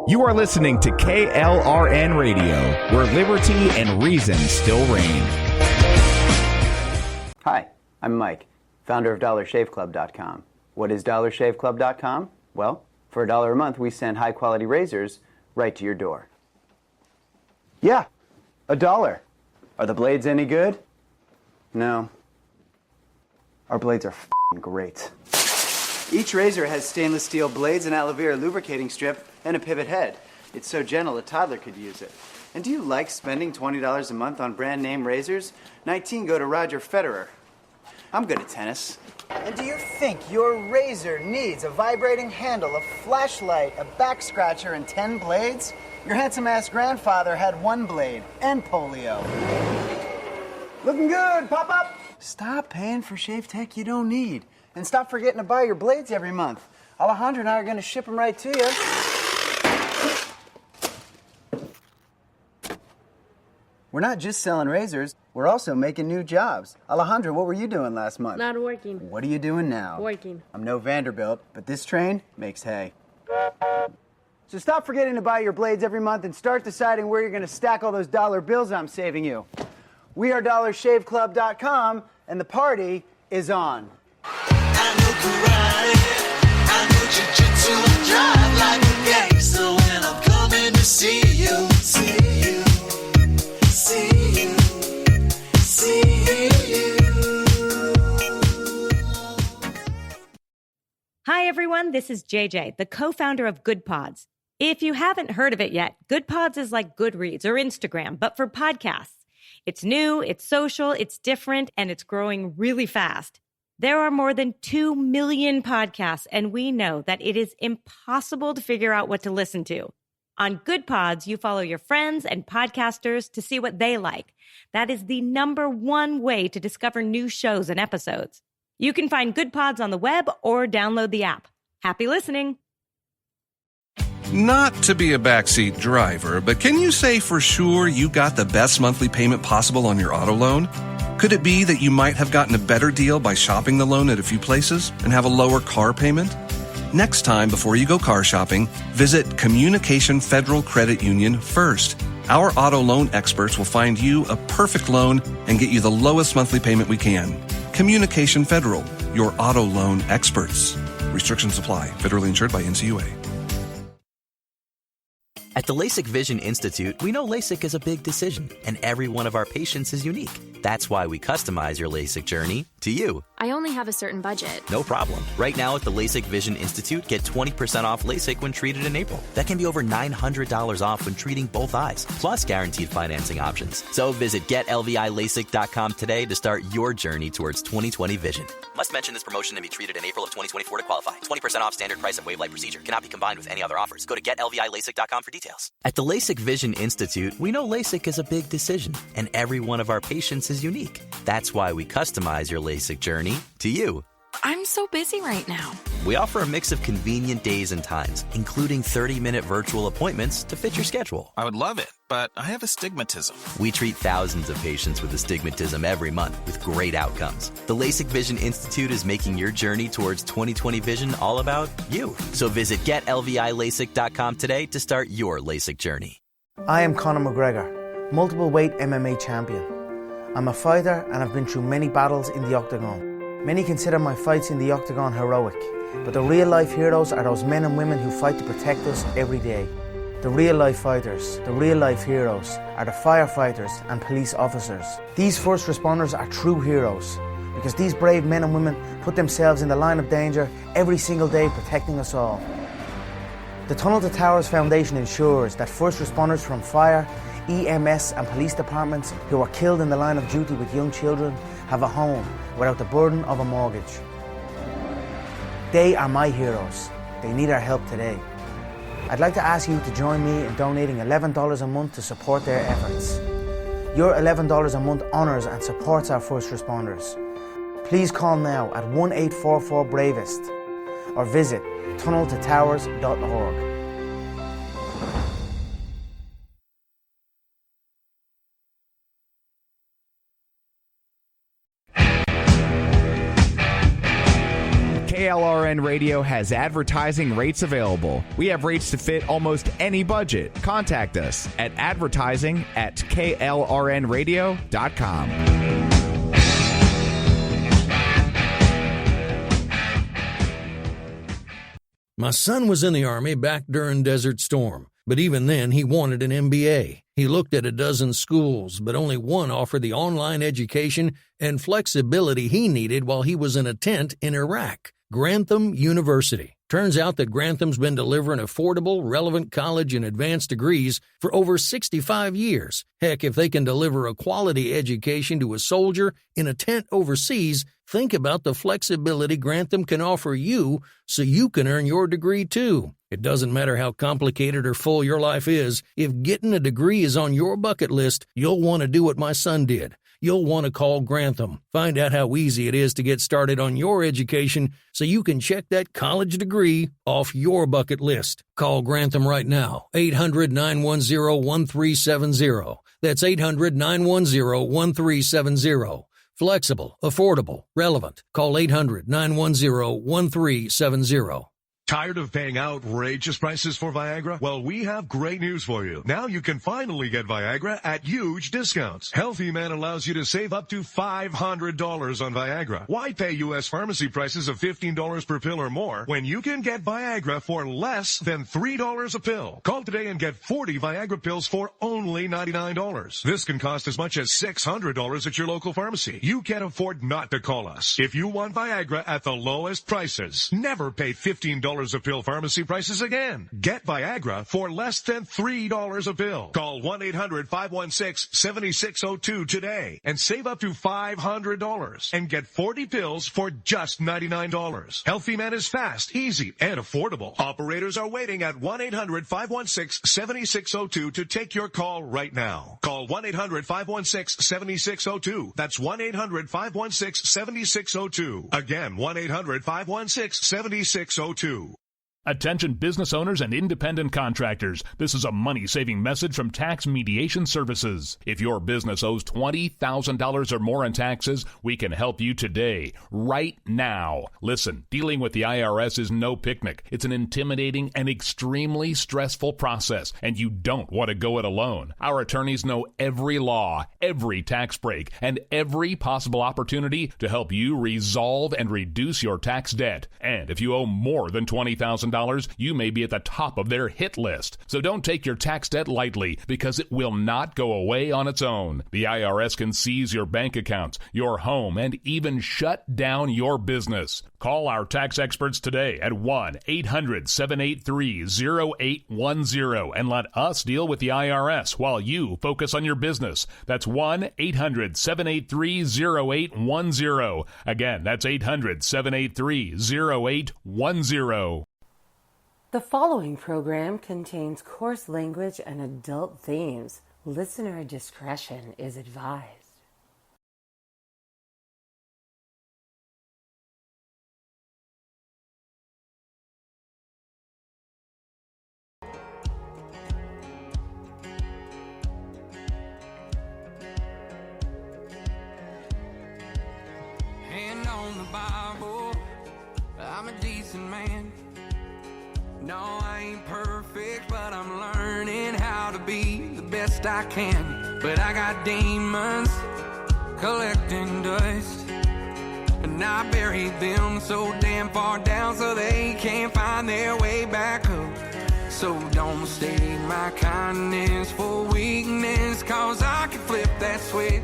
You are listening to KLRN Radio, where liberty and reason still reign. Hi, I'm Mike, founder of DollarShaveClub.com. What is DollarShaveClub.com? Well, for $1 a month, we send high-quality razors right to your door. Yeah, $1. Are the blades any good? No. Our blades are f***ing great. Each razor has stainless steel blades, an aloe vera lubricating strip, and a pivot head. It's so gentle a toddler could use it. And do you like spending $20 a month on brand name razors? 19 go to Roger Federer. I'm good at tennis. And do you think your razor needs a vibrating handle, a flashlight, a back scratcher, and 10 blades? Your handsome-ass grandfather had 1 blade and polio. Looking good, Pop-Up! Stop paying for shave tech you don't need. And stop forgetting to buy your blades every month. Alejandro and I are going to ship them right to you. We're not just selling razors, we're also making new jobs. Alejandro, what were you doing last month? Not working. What are you doing now? Working. I'm no Vanderbilt, but this train makes hay. So stop forgetting to buy your blades every month and start deciding where you're going to stack all those dollar bills I'm saving you. We are DollarShaveClub.com, and the party is on. I know karate, I know jiu-jitsu, I drive like a gangster when I'm coming to see you, see you. See you, see you. Hi, everyone. This is JJ, the co-founder of Good Pods. If you haven't heard of it yet, Good Pods is like Goodreads or Instagram, but for podcasts. It's new, it's social, it's different, and it's growing really fast. There are more than 2 million podcasts, and we know that it is impossible to figure out what to listen to. On Good Pods, you follow your friends and podcasters to see what they like. That is the #1 way to discover new shows and episodes. You can find Good Pods on the web or download the app. Happy listening. Not to be a backseat driver, but can you say for sure you got the best monthly payment possible on your auto loan? Could it be that you might have gotten a better deal by shopping the loan at a few places and have a lower car payment? Next time, before you go car shopping, visit Communication Federal Credit Union first. Our auto loan experts will find you a perfect loan and get you the lowest monthly payment we can. Communication Federal, your auto loan experts. Restrictions apply. Federally insured by NCUA. At the LASIK Vision Institute, we know LASIK is a big decision, and every one of our patients is unique. That's why we customize your LASIK journey to you. I only have a certain budget. No problem. Right now at the LASIK Vision Institute, get 20% off LASIK when treated in April. That can be over $900 off when treating both eyes, plus guaranteed financing options. So visit GetLVILASIK.com today to start your journey towards 20/20 vision. Must mention this promotion and be treated in April of 2024 to qualify. 20% off standard price of Wave Light procedure. Cannot be combined with any other offers. Go to GetLVILASIK.com for details. At the LASIK Vision Institute, we know LASIK is a big decision, and every one of our patients is unique. That's why we customize your LASIK journey to you. I'm so busy right now. We offer a mix of convenient days and times, including 30-minute virtual appointments to fit your schedule. I would love it, but I have astigmatism. We treat thousands of patients with astigmatism every month with great outcomes. The LASIK Vision Institute is making your journey towards 20/20 vision all about you. So visit GetLVILASIK.com today to start your LASIK journey. I am Conor McGregor, multiple weight MMA champion. I'm a fighter and I've been through many battles in the octagon. Many consider my fights in the octagon heroic, but the real-life heroes are those men and women who fight to protect us every day. The real-life fighters, the real-life heroes, are the firefighters and police officers. These first responders are true heroes, because these brave men and women put themselves in the line of danger every single day protecting us all. The Tunnel to Towers Foundation ensures that first responders from fire, EMS and police departments who are killed in the line of duty with young children have a home without the burden of a mortgage. They are my heroes. They need our help today. I'd like to ask you to join me in donating $11 a month to support their efforts. Your $11 a month honours and supports our first responders. Please call now at 1-844-BRAVEST or visit tunneltotowers.org. KLRN KLRN Radio has advertising rates available. We have rates to fit almost any budget. Contact us at advertising@klrnradio.com. My son was in the Army back during Desert Storm, but even then he wanted an MBA. He looked at a dozen schools, but only one offered the online education and flexibility he needed while he was in a tent in Iraq. Grantham University. Turns out that Grantham's been delivering affordable, relevant college and advanced degrees for over 65 years. Heck, if they can deliver a quality education to a soldier in a tent overseas, think about the flexibility Grantham can offer you so you can earn your degree too. It doesn't matter how complicated or full your life is, if getting a degree is on your bucket list, you'll want to do what my son did. You'll want to call Grantham. Find out how easy it is to get started on your education so you can check that college degree off your bucket list. Call Grantham right now, 800-910-1370. That's 800-910-1370. Flexible, affordable, relevant. Call 800-910-1370. Tired of paying outrageous prices for Viagra? Well, we have great news for you. Now you can finally get Viagra at huge discounts. Healthy Man allows you to save up to $500 on Viagra. Why pay U.S. pharmacy prices of $15 per pill or more when you can get Viagra for less than $3 a pill? Call today and get 40 Viagra pills for only $99. This can cost as much as $600 at your local pharmacy. You can't afford not to call us. If you want Viagra at the lowest prices, never pay $15 a pill pharmacy prices again. Get Viagra for less than $3 a pill. Call 1-800-516-7602 today and save up to $500 and get 40 pills for just $99. Healthy Man is fast, easy, and affordable. Operators are waiting at 1-800-516-7602 to take your call right now. Call 1-800-516-7602. That's 1-800-516-7602. Again, 1-800-516-7602. Attention business owners and independent contractors. This is a money-saving message from Tax Mediation Services. If your business owes $20,000 or more in taxes, we can help you today, right now. Listen, dealing with the IRS is no picnic. It's an intimidating and extremely stressful process, and you don't want to go it alone. Our attorneys know every law, every tax break, and every possible opportunity to help you resolve and reduce your tax debt. And if you owe more than $20,000, you may be at the top of their hit list. So don't take your tax debt lightly, because it will not go away on its own. The IRS can seize your bank accounts, your home, and even shut down your business. Call our tax experts today at 1-800-783-0810 and let us deal with the IRS while you focus on your business. That's 1-800-783-0810. Again, that's 800-783-0810. The following program contains coarse language and adult themes. Listener discretion is advised. Hand on the Bible, I'm a decent man. No, I ain't perfect, but I'm learning how to be the best I can. But I got demons collecting dust, and I buried them so damn far down so they can't find their way back up. So don't mistake my kindness for weakness, cause I can flip that switch,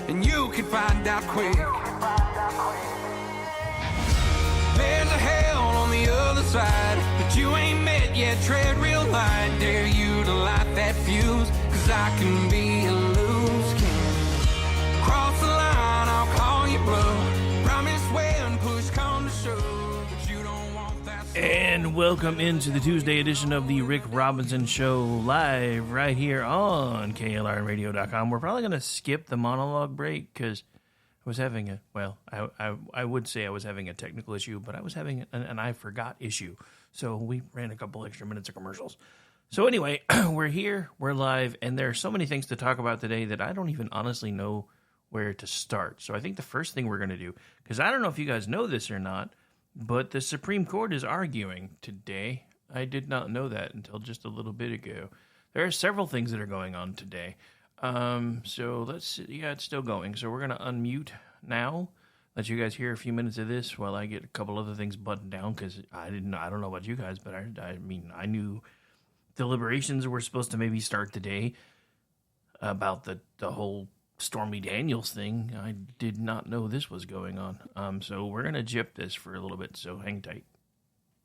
and you can find out quick. There's a hell on the other side that you ain't met yet. Tread real light, dare you to light that fuse, cause I can be a loose cannon. Cross the line, I'll call you bluff. Promise when push come to shove, but you don't want that. And welcome into the Tuesday edition of the Rick Robinson Show, live right here on KLRNradio.com. We're probably going to skip the monologue break because I was having I would say I was having a technical issue, but I was having an I forgot issue. So we ran a couple extra minutes of commercials. So anyway, we're here, we're live, and there are so many things to talk about today that I don't even honestly know where to start. So I think the first thing we're going to do, because I don't know if you guys know this or not, But the Supreme Court is arguing today. I did not know that until just a little bit ago. There are several things that are going on today. So let's see. Yeah, it's still going. So we're going to unmute now. Let you guys hear a few minutes of this while I get a couple other things buttoned down, because I don't know about you guys, but I knew deliberations were supposed to maybe start today about the whole Stormy Daniels thing. I did not know this was going on. So we're going to jip this for a little bit, so hang tight.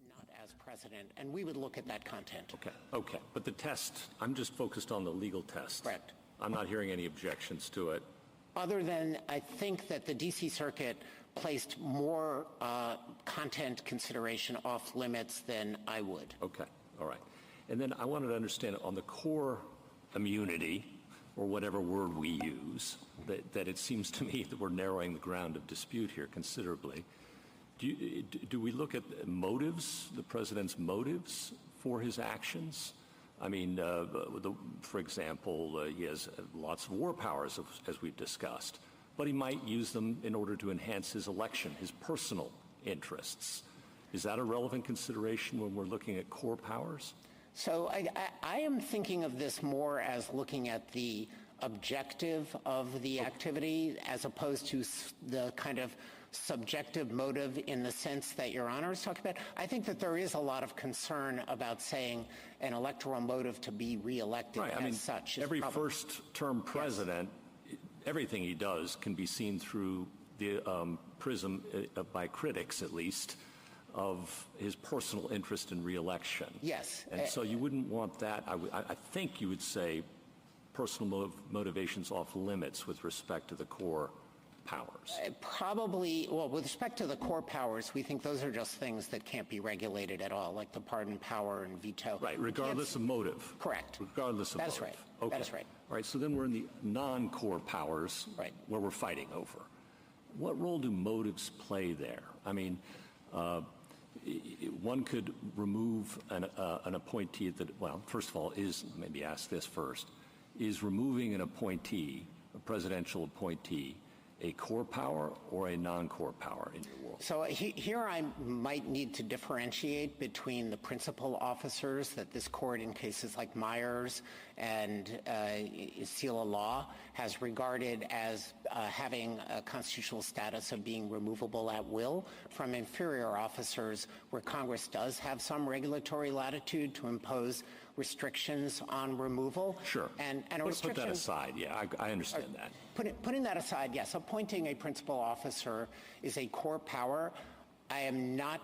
Not as president, and we would look at that content. Okay. But the test, I'm just focused on the legal test. Correct. I'm not hearing any objections to it. Other than I think that the D.C. Circuit placed more content consideration off limits than I would. Okay, all right. And then I wanted to understand on the core immunity, or whatever word we use, that it seems to me that we're narrowing the ground of dispute here considerably. Do we look at motives, the president's motives for his actions? I mean, for example, he has lots of war powers, as we've discussed, but he might use them in order to enhance his election, his personal interests. Is that a relevant consideration when we're looking at core powers? So I am thinking of this more as looking at the objective of the activity as opposed to the kind of subjective motive in the sense that Your Honor is talking about. I think that there is a lot of concern about saying an electoral motive to be reelected as such. Every first-term president, everything he does can be seen through the prism, by critics at least, of his personal interest in reelection. Yes. And so you wouldn't want that. I think you would say personal motivations off limits with respect to the core powers. Probably, well, with respect to the core powers, we think those are just things that can't be regulated at all, like the pardon power and veto. Right, regardless of motive. Correct. Regardless of motive. That's right. Okay. That is right. All right, so then we're in the non-core powers, where we're fighting over. What role do motives play there? I mean, one could remove an appointee that, well, first of all, maybe ask this first, is removing an appointee, a presidential appointee, a core power or a non-core power in your world? So here I might need to differentiate between the principal officers that this court, in cases like Myers and Seal of Law, has regarded as having a constitutional status of being removable at will, from inferior officers where Congress does have some regulatory latitude to impose restrictions on removal. Sure. And a put that aside. Yeah, I understand that. Putting that aside, yes, appointing a principal officer is a core power. I am not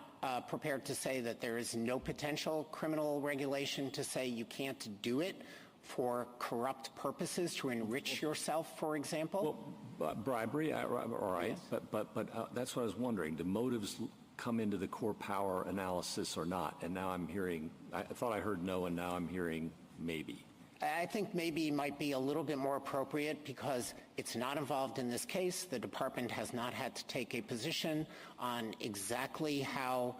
prepared to say that there is no potential criminal regulation to say you can't do it for corrupt purposes, to enrich yourself, for example. Well, bribery, all right, yes. but that's what I was wondering. Do motives come into the core power analysis or not? And now I'm hearing, I thought I heard no, and now I'm hearing maybe. I think maybe might be a little bit more appropriate because it's not involved in this case. The department has not had to take a position on exactly how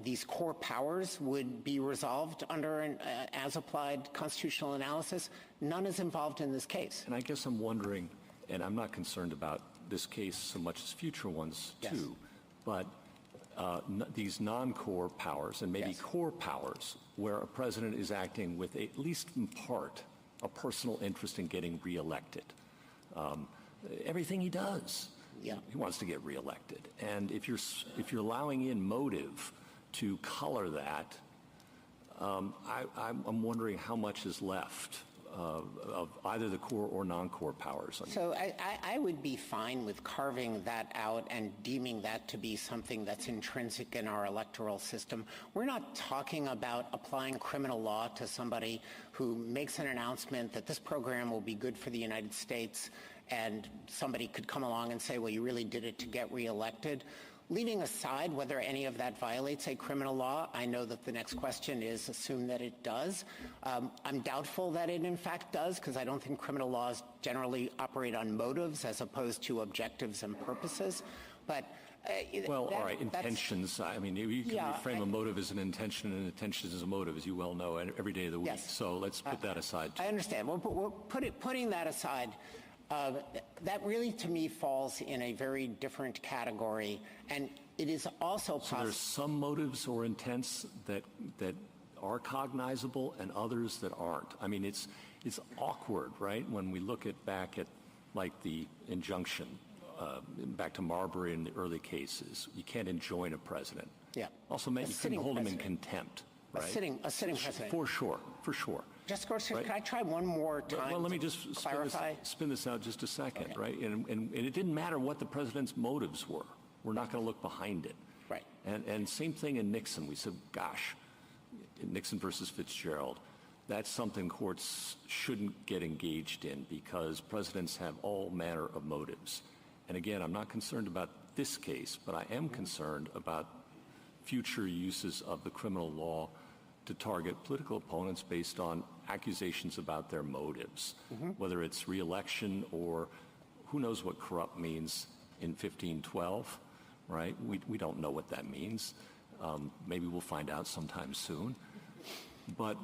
these core powers would be resolved under an as-applied constitutional analysis. None is involved in this case. And I guess I'm wondering, and I'm not concerned about this case so much as future ones too, but these non-core powers and maybe core powers where a president is acting with, at least in part, a personal interest in getting reelected. Everything he does, he wants to get reelected. And if you're allowing in motive to color that, I'm wondering how much is left of either the core or non-core powers. So I would be fine with carving that out and deeming that to be something that's intrinsic in our electoral system. We're not talking about applying criminal law to somebody who makes an announcement that this program will be good for the United States, and somebody could come along and say, well, you really did it to get reelected. Leaving aside whether any of that violates a criminal law, I know that the next question is assume that it does. I'm doubtful that it in fact does, because I don't think criminal laws generally operate on motives as opposed to objectives and purposes. But all right, intentions. I mean, you can frame a motive as an intention, and intention as a motive, as you well know, every day of the week. Yes. So let's put that aside. I understand. We're putting that aside. That really, to me, falls in a very different category, and it is also possible. So there's some motives or intents that are cognizable and others that aren't. I mean, it's awkward, right? When we look back at like the injunction, back to Marbury in the early cases, you can't enjoin a president. Yeah. Also, you couldn't hold him in contempt, right? A sitting president. For sure. Just Gorsuch, right? Can I try one more time? Well, let me just spin this out just a second, okay. Right? And it didn't matter what the president's motives were. We're not going to look behind it. Right. And same thing in Nixon. We said, gosh, Nixon versus Fitzgerald, that's something courts shouldn't get engaged in because presidents have all manner of motives. And again, I'm not concerned about this case, but I am concerned about future uses of the criminal law to target political opponents based on accusations about their motives, whether it's re-election or who knows what corrupt means in 1512, right? We don't know what that means. Maybe we'll find out sometime soon. But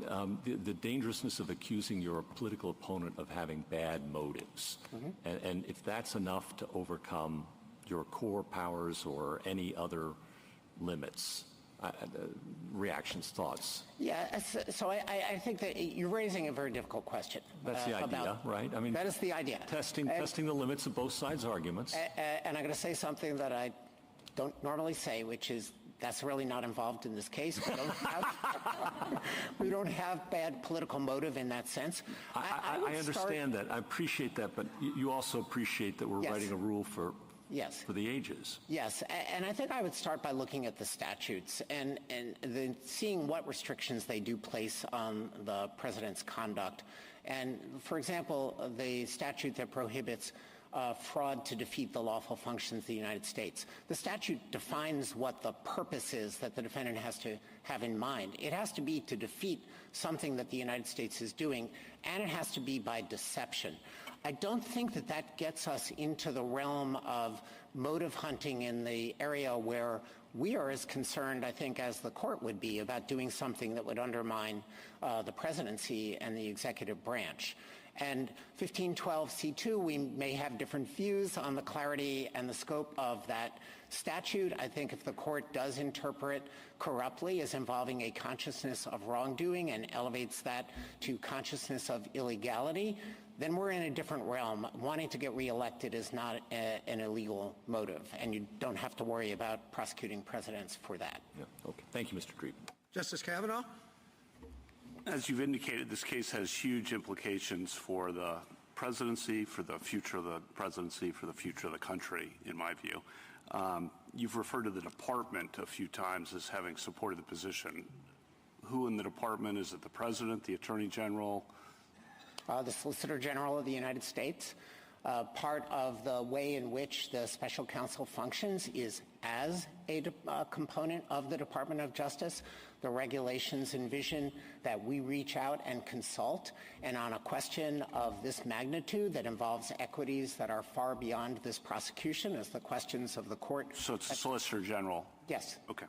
the dangerousness of accusing your political opponent of having bad motives, and if that's enough to overcome your core powers or any other limits, reactions, thoughts? Yeah, so I think that you're raising a very difficult question. That's the idea, right? I mean, that is the idea. Testing the limits of both sides' arguments. And I'm going to say something that I don't normally say, which is that's really not involved in this case. We don't have bad political motive in that sense. I understand that. I appreciate that, but you also appreciate that we're writing a rule for the ages. Yes, and I think I would start by looking at the statutes and then seeing what restrictions they do place on the president's conduct. And, for example, the statute that prohibits fraud to defeat the lawful functions of the United States. The statute defines what the purpose is that the defendant has to have in mind. It has to be to defeat something that the United States is doing, and it has to be by deception. I don't think that that gets us into the realm of motive hunting in the area where we are as concerned, I think, as the court would be about doing something that would undermine the presidency and the executive branch. And 1512c2, we may have different views on the clarity and the scope of that statute. I think if the court does interpret corruptly as involving a consciousness of wrongdoing and elevates that to consciousness of illegality, then we're in a different realm. Wanting to get reelected is not an illegal motive, and you don't have to worry about prosecuting presidents for that. Yeah. Okay. Thank you, Mr. Dreeben. Justice Kavanaugh? As you've indicated, this case has huge implications for the presidency, for the future of the presidency, for the future of the country, in my view. You've referred to the department a few times as having supported the position. Who in the department? Is it the president, the attorney general? The Solicitor General of the United States. Part of the way in which the special counsel functions is as a component of the Department of Justice. The regulations envision that we reach out and consult, and on a question of this magnitude that involves equities that are far beyond this prosecution as the questions of the court. So it's the Solicitor General? Yes. Okay.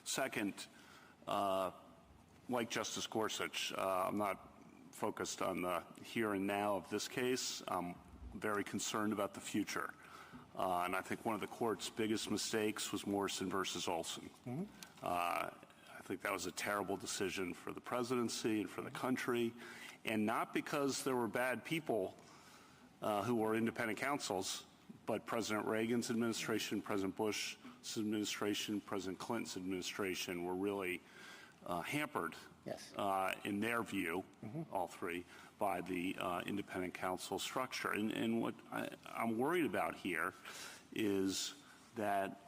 Second, like Justice Gorsuch, I'm not focused on the here and now of this case. I'm very concerned about the future. And I think one of the court's biggest mistakes was Morrison versus Olson. I think that was a terrible decision for the presidency and for the country, and not because there were bad people who were independent counsels, but President Reagan's administration, President Bush's administration, President Clinton's administration were really hampered, in their view, all three, by the independent counsel structure. And what I'm worried about here is that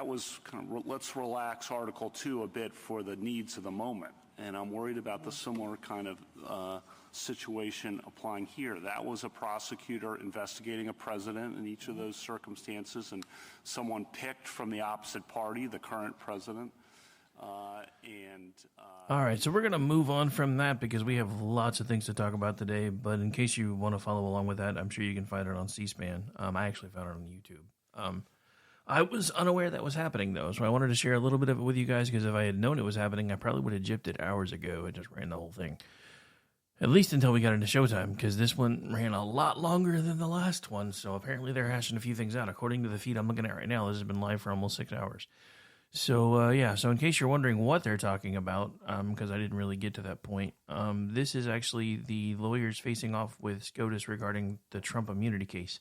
was kind of, let's relax Article 2 a bit for the needs of the moment. And I'm worried about the similar kind of situation applying here. That was a prosecutor investigating a president in each of those circumstances, and someone picked from the opposite party, the current president. All right, so we're going to move on from that because we have lots of things to talk about today. But in case you want to follow along with that, I'm sure you can find it on C-SPAN. I actually found it on YouTube. I was unaware that was happening, though, so I wanted to share a little bit of it with you guys because if I had known it was happening, I probably would have gypped it hours ago and just ran the whole thing. At least until we got into Showtime, because this one ran a lot longer than the last one, so apparently they're hashing a few things out. According to the feed I'm looking at right now, this has been live for almost 6 hours. So, so in case you're wondering what they're talking about, because I didn't really get to that point, this is actually the lawyers facing off with SCOTUS regarding the Trump immunity case.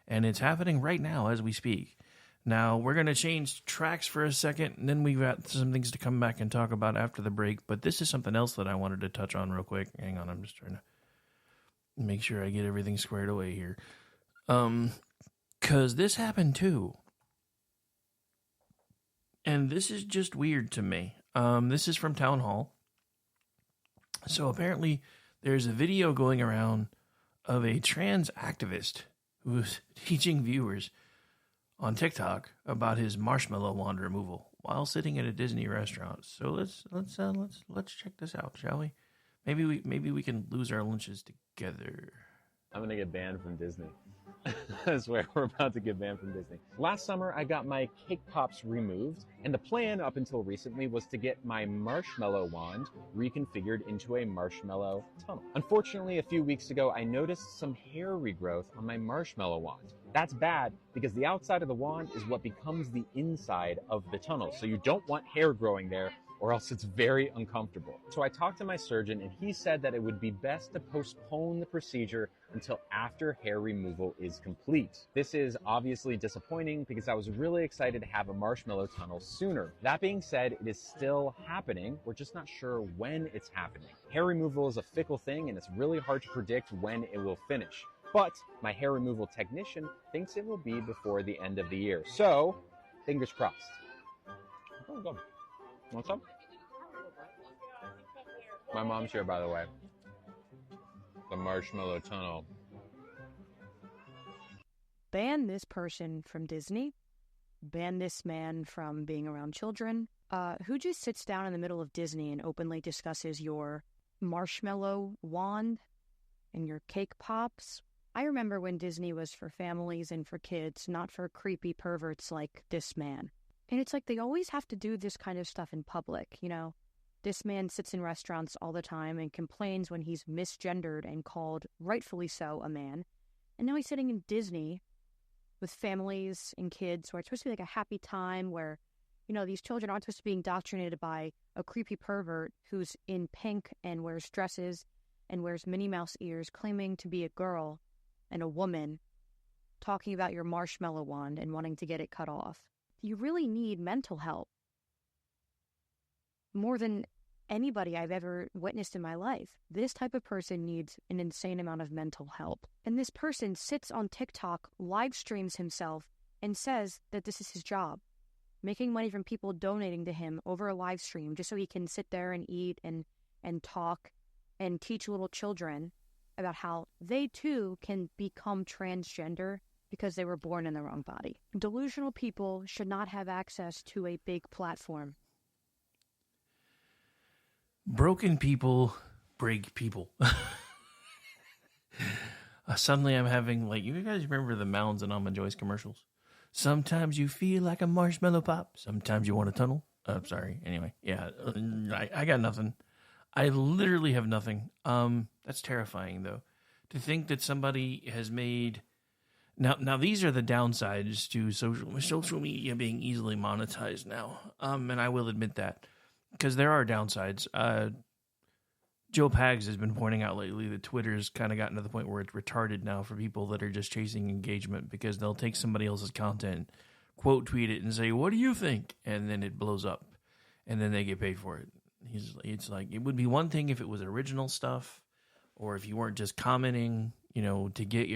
And it's happening right now as we speak. Now, we're going to change tracks for a second, and then we've got some things to come back and talk about after the break. But this is something else that I wanted to touch on real quick. Hang on, I'm just trying to make sure I get everything squared away here. Because this happened too. And this is just weird to me. This is from Town Hall. So apparently there's a video going around of a trans activist who's teaching viewers on TikTok about his marshmallow wand removal while sitting at a Disney restaurant. So let's check this out, shall we? Maybe we can lose our lunches together. I'm gonna get banned from Disney. I swear, we're about to get banned from Disney. Last summer, I got my cake pops removed, and the plan up until recently was to get my marshmallow wand reconfigured into a marshmallow tunnel. Unfortunately, a few weeks ago, I noticed some hair regrowth on my marshmallow wand. That's bad because the outside of the wand is what becomes the inside of the tunnel, so you don't want hair growing there, or else it's very uncomfortable. So I talked to my surgeon, and he said that it would be best to postpone the procedure until after hair removal is complete. This is obviously disappointing because I was really excited to have a marshmallow tunnel sooner. That being said, it is still happening. We're just not sure when it's happening. Hair removal is a fickle thing, and it's really hard to predict when it will finish. But my hair removal technician thinks it will be before the end of the year. So, fingers crossed. Oh, go. Want some? My mom's here, by the way. The marshmallow tunnel. Ban this person from Disney. Ban this man from being around children. Who just sits down in the middle of Disney and openly discusses your marshmallow wand and your cake pops? I remember when Disney was for families and for kids, not for creepy perverts like this man. And it's like they always have to do this kind of stuff in public, you know? This man sits in restaurants all the time and complains when he's misgendered and called, rightfully so, a man. And now he's sitting in Disney with families and kids where it's supposed to be like a happy time where, you know, these children aren't supposed to be indoctrinated by a creepy pervert who's in pink and wears dresses and wears Minnie Mouse ears, claiming to be a girl and a woman, talking about your marshmallow wand and wanting to get it cut off. You really need mental help. More than anybody I've ever witnessed in my life. This type of person needs an insane amount of mental help. And this person sits on TikTok, live streams himself, and says that this is his job. Making money from people donating to him over a live stream just so he can sit there and eat and talk and teach little children about how they too can become transgender because they were born in the wrong body. Delusional people should not have access to a big platform. Broken people break people. Suddenly I'm having, like, you guys remember the Mounds and Almond Joyce commercials? Sometimes you feel like a marshmallow pop. Sometimes you want a tunnel. Sorry. Anyway, yeah, I got nothing. I literally have nothing. That's terrifying, though. To think that somebody has made... Now these are the downsides to social media being easily monetized now. And I will admit that. Because there are downsides. Joe Pags has been pointing out lately that Twitter's kind of gotten to the point where it's retarded now for people that are just chasing engagement, because they'll take somebody else's content, quote tweet it, and say, "What do you think?" And then it blows up, and then they get paid for it. It's like, it would be one thing if it was original stuff, or if you weren't just commenting, to get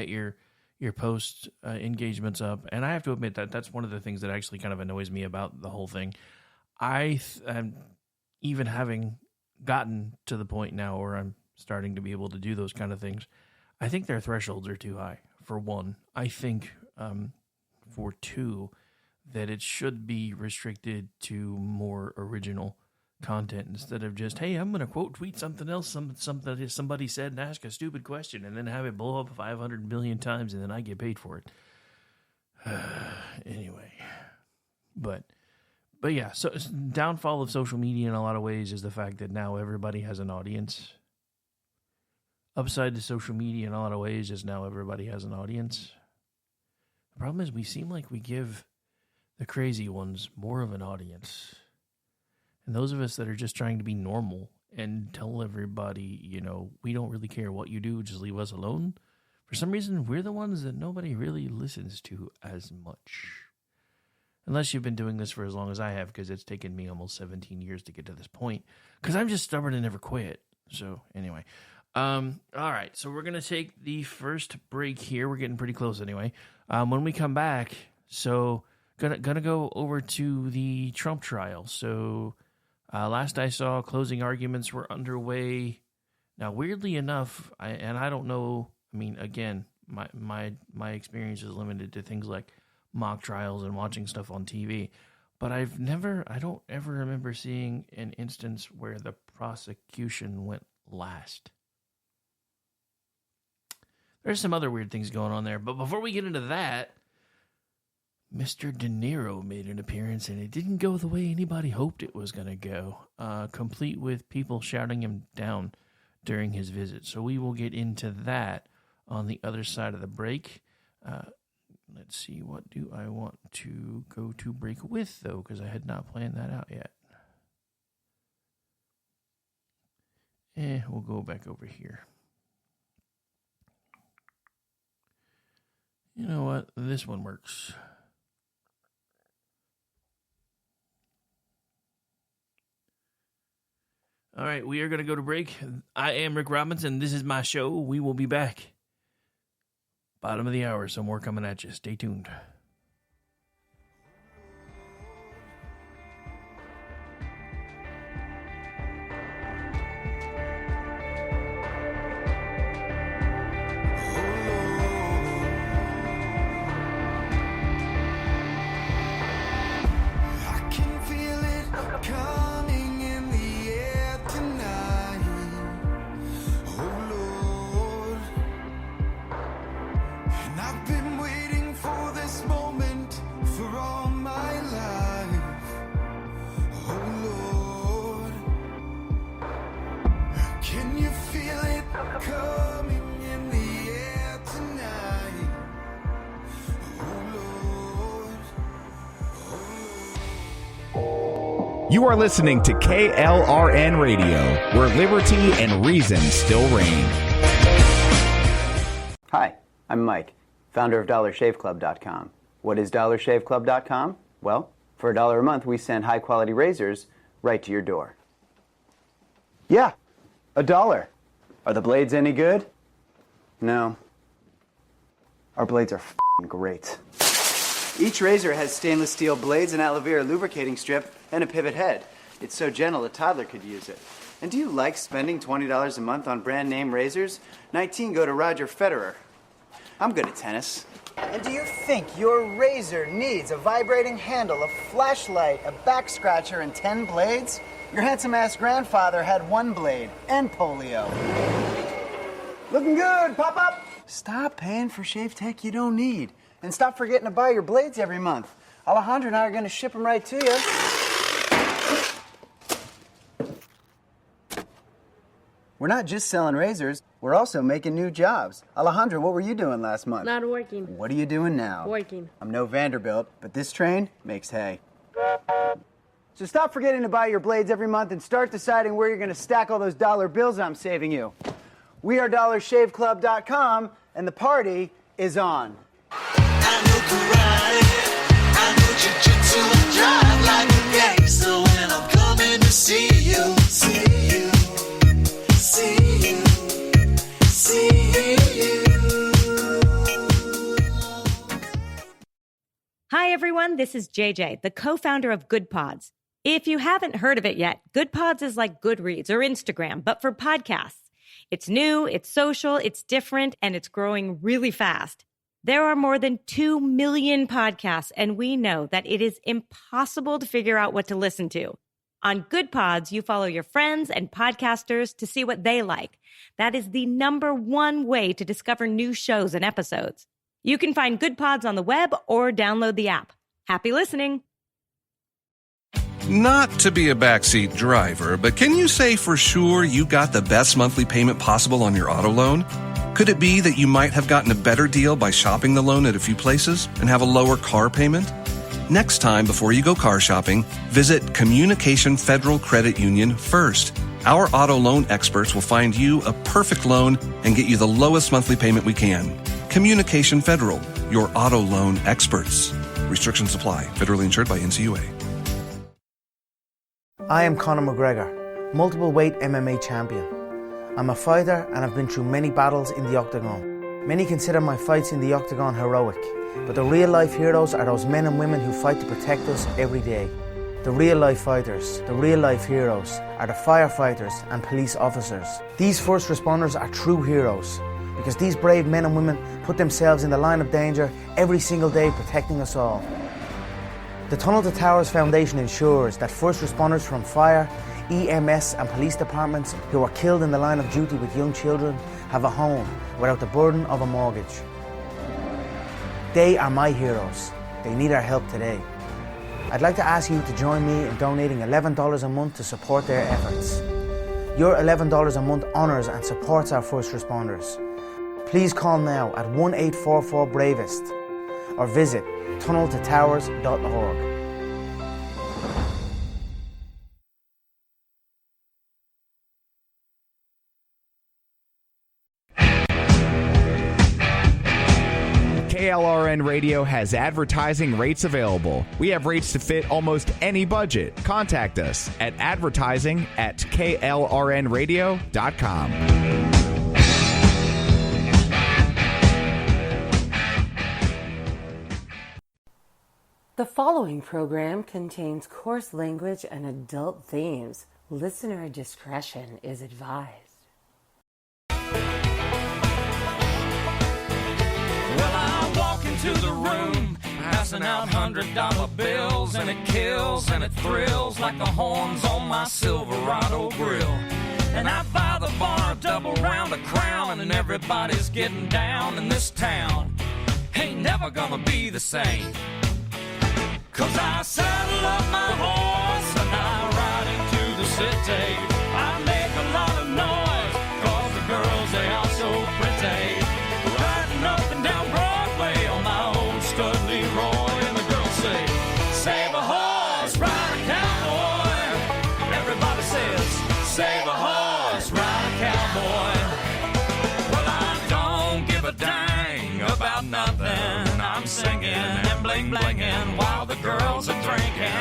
your post engagements up. And I have to admit that that's one of the things that actually kind of annoys me about the whole thing. I'm even having gotten to the point now where I'm starting to be able to do those kind of things. I think their thresholds are too high, for one. I think, for two, that it should be restricted to more original content instead of just, hey, I'm going to quote tweet something else, something somebody said and ask a stupid question and then have it blow up 500 million times and then I get paid for it. Anyway, But yeah, so downfall of social media in a lot of ways is the fact that now everybody has an audience. upside to social media in a lot of ways is now everybody has an audience. The problem is we seem like we give the crazy ones more of an audience. And those of us that are just trying to be normal and tell everybody, you know, we don't really care what you do, just leave us alone. For some reason, we're the ones that nobody really listens to as much. Unless you've been doing this for as long as I have, because it's taken me almost 17 years to get to this point. Because I'm just stubborn and never quit. So, anyway. All right, so we're going to take the first break here. We're getting pretty close anyway. When we come back, so gonna go over to the Trump trial. So, last I saw, closing arguments were underway. Now, weirdly enough, I don't know. I mean, again, my experience is limited to things like mock trials and watching stuff on TV. But I don't ever remember seeing an instance where the prosecution went last. There's some other weird things going on there. But before we get into that, Mr. De Niro made an appearance, and it didn't go the way anybody hoped it was going to go, complete with people shouting him down during his visit. So we will get into that on the other side of the break. Let's see, what do I want to go to break with, though, because I had not planned that out yet. We'll go back over here. You know what? This one works. All right, we are going to go to break. I am Rick Robinson. This is my show. We will be back. Bottom of the hour, some more coming at you. Stay tuned. You are listening to KLRN Radio, where liberty and reason still reign. Hi, I'm Mike, founder of DollarShaveClub.com. What is DollarShaveClub.com? Well, for $1 a month, we send high-quality razors right to your door. Yeah, $1. Are the blades any good? No. Our blades are f***ing great. Each razor has stainless steel blades, an aloe vera lubricating strip, and a pivot head. It's so gentle a toddler could use it. And do you like spending $20 a month on brand name razors? 19 go to Roger Federer. I'm good at tennis. And do you think your razor needs a vibrating handle, a flashlight, a back scratcher, and 10 blades? Your handsome-ass grandfather had 1 blade and polio. Looking good, Pop-Up! Stop paying for shave tech you don't need. And stop forgetting to buy your blades every month. Alejandro and I are going to ship them right to you. We're not just selling razors, we're also making new jobs. Alejandro, what were you doing last month? Not working. What are you doing now? Working. I'm no Vanderbilt, but this train makes hay. So stop forgetting to buy your blades every month and start deciding where you're going to stack all those dollar bills I'm saving you. We are DollarShaveClub.com, and the party is on. I know karate, I know jiu-jitsu, and drive like a gangster when I'm coming to see you, see you. See you, see you. Hi, everyone. This is JJ, the co-founder of Good Pods. If you haven't heard of it yet, Good Pods is like Goodreads or Instagram, but for podcasts. It's new, it's social, it's different, and it's growing really fast. There are more than 2 million podcasts, and we know that it is impossible to figure out what to listen to. On Good Pods, you follow your friends and podcasters to see what they like. That is the #1 way to discover new shows and episodes. You can find Good Pods on the web or download the app. Happy listening. Not to be a backseat driver, but can you say for sure you got the best monthly payment possible on your auto loan? Could it be that you might have gotten a better deal by shopping the loan at a few places and have a lower car payment? Next time, before you go car shopping, visit Communication Federal Credit Union first. Our auto loan experts will find you a perfect loan and get you the lowest monthly payment we can. Communication Federal, your auto loan experts. Restrictions apply. Federally insured by NCUA. I am Conor McGregor, multiple weight MMA champion. I'm a fighter and I've been through many battles in the octagon. Many consider my fights in the octagon heroic, but the real life heroes are those men and women who fight to protect us every day. The real life fighters, the real life heroes, are the firefighters and police officers. These first responders are true heroes, because these brave men and women put themselves in the line of danger every single day protecting us all. The Tunnel to Towers Foundation ensures that first responders from fire, EMS and police departments who are killed in the line of duty with young children have a home without the burden of a mortgage. They are my heroes. They need our help today. I'd like to ask you to join me in donating $11 a month to support their efforts. Your $11 a month honours and supports our first responders. Please call now at 1-844-BRAVEST or visit tunneltotowers.org. KLRN Radio has advertising rates available. We have rates to fit almost any budget. Contact us at advertising@klrnradio.com. The following program contains coarse language and adult themes. Listener discretion is advised. Well, I walk into the room, passing out $100 bills, and it kills and it thrills like the horns on my Silverado grill. And I buy the bar a double round of Crown, and everybody's getting down in this town. Ain't never gonna be the same. 'Cause I saddle up my horse and I ride into the city. I make a lot of noise 'cause the girls, they are so pretty. Riding up and down Broadway on my old stud Leroy, and the girls say, save a horse, ride a cowboy. Everybody says, save a horse, ride a cowboy. Well, I don't give a dang about nothing. I'm singing and bling-blinging while the girls are drinking.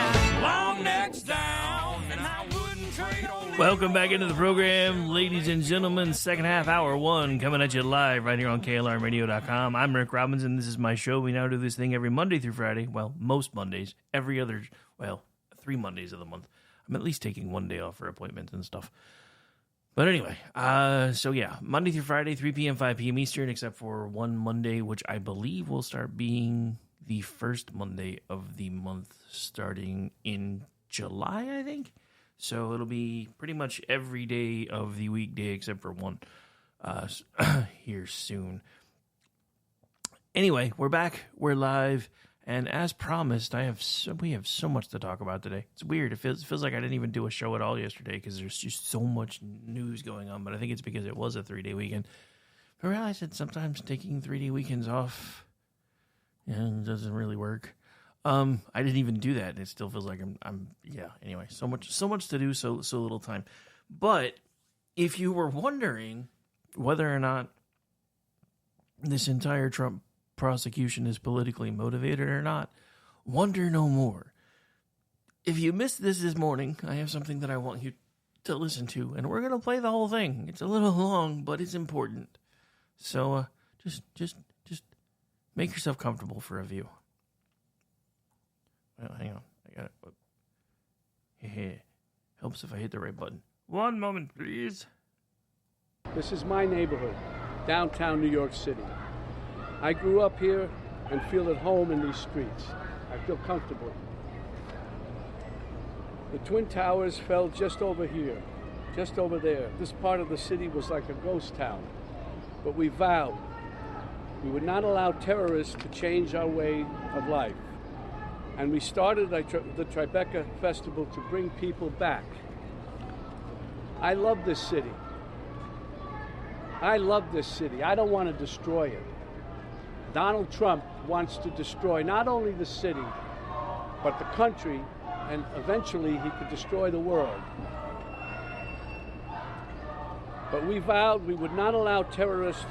Long necks down, and I wouldn't trade on. Welcome back into the program, ladies and gentlemen. Second half, hour one, coming at you live right here on KLRNradio.com. I'm Rick Robinson. This is my show. We now do this thing every Monday through Friday. Well, most Mondays. Every other, 3 Mondays of the month. I'm at least taking one day off for appointments and stuff. But anyway, Monday through Friday, 3 p.m., 5 p.m. Eastern, except for one Monday, which I believe will start being the first Monday of the month starting in July, I think. So it'll be pretty much every day of the weekday except for one here soon. Anyway, we're back. We're live. And as promised, we have so much to talk about today. It's weird. It feels like I didn't even do a show at all yesterday because there's just so much news going on. But I think it's because it was a 3-day weekend. I realized that sometimes taking 3-day weekends off doesn't really work. I didn't even do that. It still feels like anyway, so much to do, so little time. But if you were wondering whether or not this entire Trump prosecution is politically motivated or not, wonder no more. If you missed this morning, I have something that I want you to listen to, and we're going to play the whole thing. It's a little long, but it's important. So just make yourself comfortable for a view. Well, hang on. I got it. Helps if I hit the right button. One moment, please. This is my neighborhood, downtown New York City. I grew up here and feel at home in these streets. I feel comfortable. The Twin Towers fell just over here, just over there. This part of the city was like a ghost town. But we vowed we would not allow terrorists to change our way of life. And we started the Tribeca Festival to bring people back. I love this city. I love this city. I don't want to destroy it. Donald Trump wants to destroy not only the city, but the country, and eventually he could destroy the world. But we vowed we would not allow terrorists.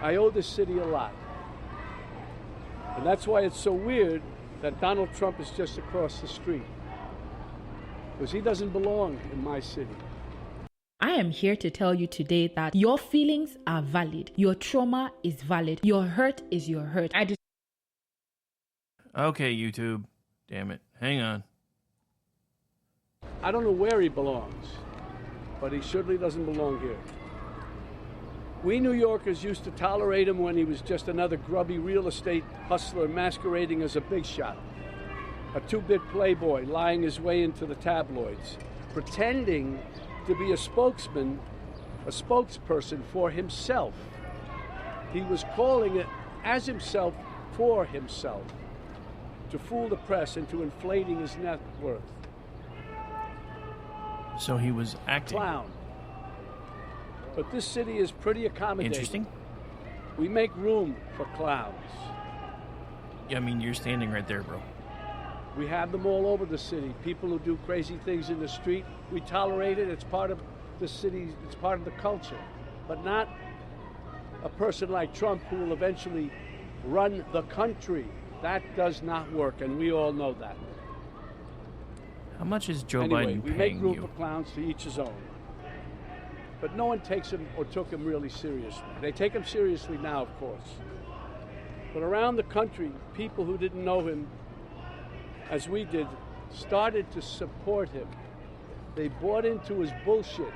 I owe this city a lot. And that's why it's so weird that Donald Trump is just across the street. Because he doesn't belong in my city. I am here to tell you today that your feelings are valid. Your trauma is valid. Your hurt is your hurt. Okay, YouTube. Damn it. Hang on. I don't know where he belongs, but he certainly doesn't belong here. We New Yorkers used to tolerate him when he was just another grubby real estate hustler masquerading as a big shot. A two-bit playboy lying his way into the tabloids, pretending to be a spokesperson for himself. He was calling it as himself for himself, to fool the press into inflating his net worth. So he was acting. Clown. But this city is pretty accommodating. Interesting. We make room for clowns. Yeah, I mean, you're standing right there, bro. We have them all over the city. People who do crazy things in the street, we tolerate it. It's part of the city. It's part of the culture. But not a person like Trump who will eventually run the country. That does not work, and we all know that. How much is Joe Anyway, Biden we make paying room you? for clowns, to each his own. But no one takes him or took him really seriously. They take him seriously now, of course. But around the country, people who didn't know him as we did started to support him. They bought into his bullshit.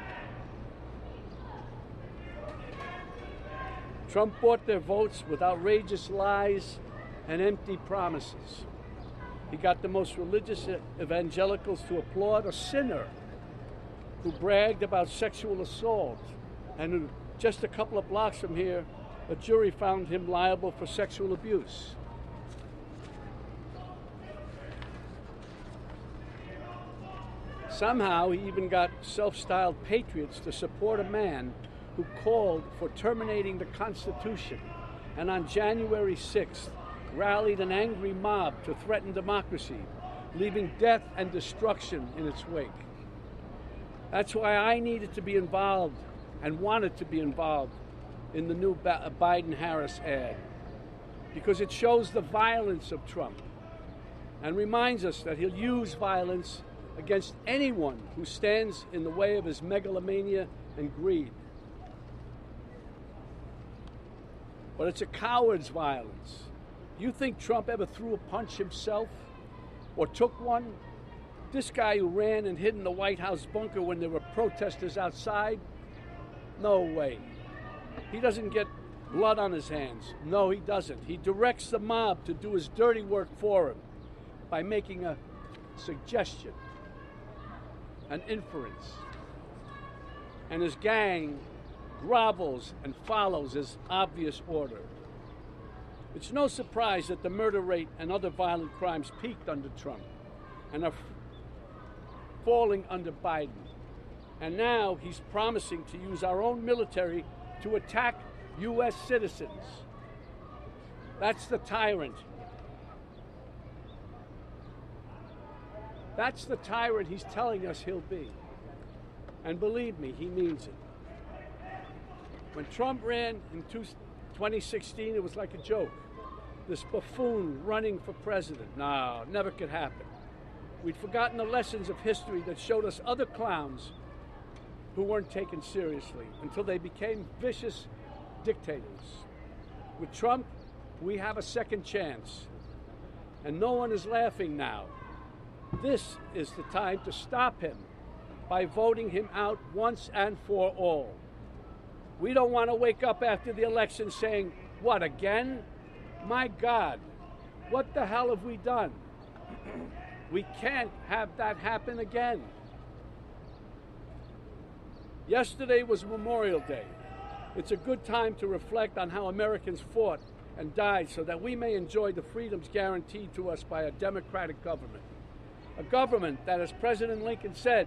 Trump bought their votes with outrageous lies and empty promises. He got the most religious evangelicals to applaud a sinner who bragged about sexual assault, and who, just a couple of blocks from here, a jury found him liable for sexual abuse. Somehow he even got self-styled patriots to support a man who called for terminating the Constitution, and on January 6th rallied an angry mob to threaten democracy, leaving death and destruction in its wake. That's why I needed to be involved and wanted to be involved in the new Biden-Harris ad, because it shows the violence of Trump and reminds us that he'll use violence against anyone who stands in the way of his megalomania and greed. But it's a coward's violence. You think Trump ever threw a punch himself or took one? This guy who ran and hid in the White House bunker when there were protesters outside? No way. He doesn't get blood on his hands. No, he doesn't. He directs the mob to do his dirty work for him by making a suggestion, an inference. And his gang grovels and follows his obvious order. It's no surprise that the murder rate and other violent crimes peaked under Trump and are falling under Biden. And now he's promising to use our own military to attack U.S. citizens. That's the tyrant. That's the tyrant he's telling us he'll be. And believe me, he means it. When Trump ran in 2016, it was like a joke. This buffoon running for president. No, never could happen. We'd forgotten the lessons of history that showed us other clowns who weren't taken seriously until they became vicious dictators. With Trump, we have a second chance. And no one is laughing now. This is the time to stop him by voting him out once and for all. We don't want to wake up after the election saying, what, again? My God, what the hell have we done? We can't have that happen again. Yesterday was Memorial Day. It's a good time to reflect on how Americans fought and died so that we may enjoy the freedoms guaranteed to us by a democratic government. A government that, as President Lincoln said,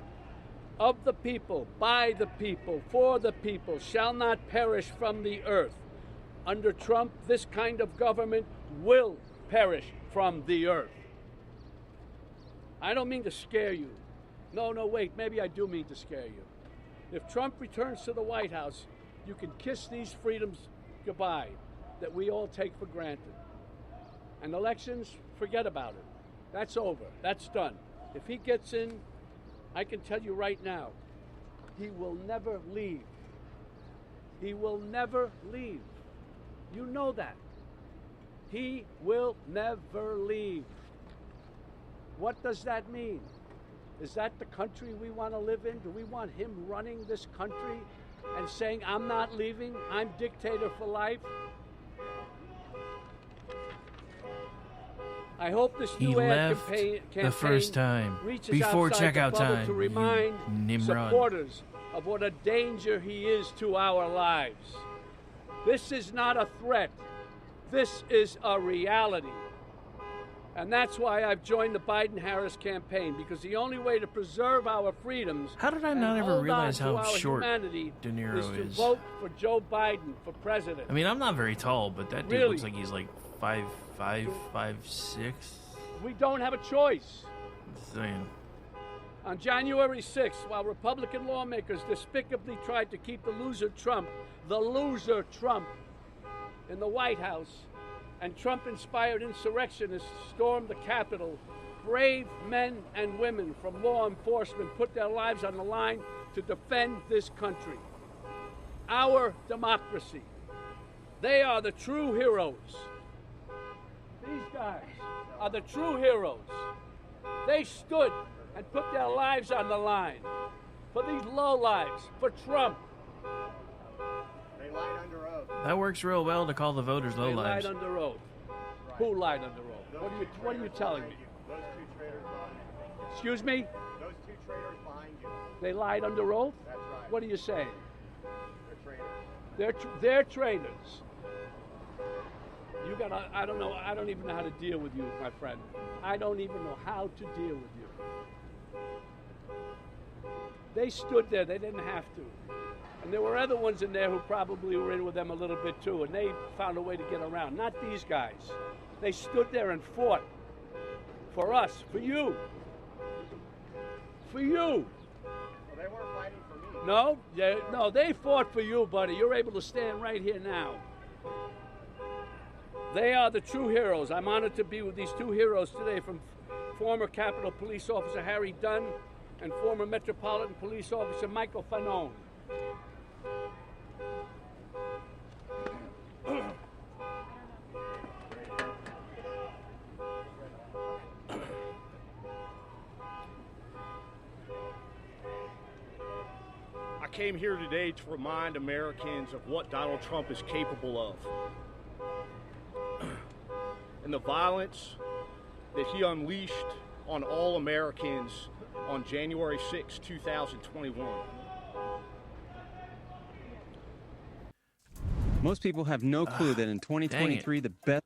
of the people, by the people, for the people, shall not perish from the earth. Under Trump, this kind of government will perish from the earth. I don't mean to scare you. No, wait, maybe I do mean to scare you. If Trump returns to the White House, you can kiss these freedoms goodbye that we all take for granted. And elections, forget about it. That's over. That's done. If he gets in, I can tell you right now, he will never leave. He will never leave. You know that. He will never leave. What does that mean? Is that the country we want to live in? Do we want him running this country and saying, I'm not leaving, I'm dictator for life? I hope this He new ad left campaign the first time reaches before outside the checkout bubble time, to you remind Nimrod. supporters of what a danger he is to our lives. This is not a threat. This is a reality. And that's why I've joined the Biden-Harris campaign, because the only way to preserve our freedoms How did I and not ever hold realize on to how our short humanity De Niro is to is? vote for Joe Biden for president. I mean, I'm not very tall, but that dude Really? looks like he's like 5'5", 5'6". We don't have a choice. Saying. On January 6th, while Republican lawmakers despicably tried to keep the loser Trump, in the White House, and Trump-inspired insurrectionists stormed the Capitol, brave men and women from law enforcement put their lives on the line to defend this country. Our democracy. They are the true heroes. These guys are the true heroes. They stood and put their lives on the line for these lowlives, for Trump. They lied under oath. That works real well to call the voters They lowlives. lied under oath. Who lied under oath? What are you telling me? Those two traitors behind you. Excuse me? Those two traitors behind you. They lied under oath? That's right. What are you saying? They're traitors. They're traitors. You gotta, I don't know, I don't even know how to deal with you, my friend. I don't even know how to deal with you. They stood there, they didn't have to. And there were other ones in there who probably were in with them a little bit too, and they found a way to get around. Not these guys. They stood there and fought for us, for you. For you. Well, they weren't fighting for me. No, they fought for you, buddy. You're able to stand right here now. They are the true heroes. I'm honored to be with these two heroes today, from former Capitol Police Officer Harry Dunn and former Metropolitan Police Officer Michael Fanone. I came here today to remind Americans of what Donald Trump is capable of. And the violence that he unleashed on all Americans on January 6, 2021. Most people have no clue that in 2023 the best.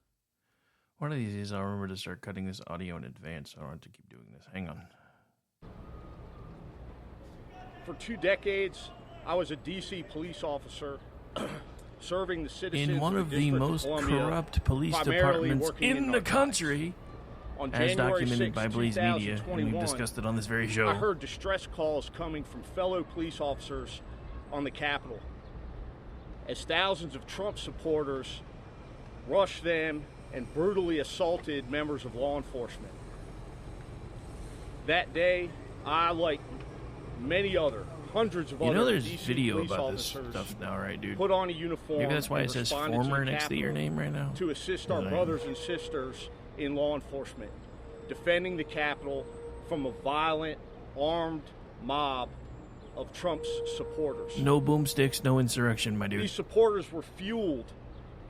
One of these days I'll remember to start cutting this audio in advance. So I don't have to keep doing this. Hang on. For 2 decades, I was a D.C. police officer serving the citizens In one of the District most Columbia, corrupt police primarily departments working in the narcotics. country, On as January documented 6, by Blaze Media, and we've 2021, discussed it on this very show. I heard distress calls coming from fellow police officers on the Capitol as thousands of Trump supporters rushed them and brutally assaulted members of law enforcement. That day, I, like many other, hundreds of You other know there's DC video police about this officers stuff now, right, dude? put on a uniform. Maybe that's why and it says responded to former the next to your Capitol name right now. to assist our Right. brothers and sisters in law enforcement, defending the Capitol from a violent, armed mob of Trump's supporters. No boomsticks, no insurrection, my dude. These supporters were fueled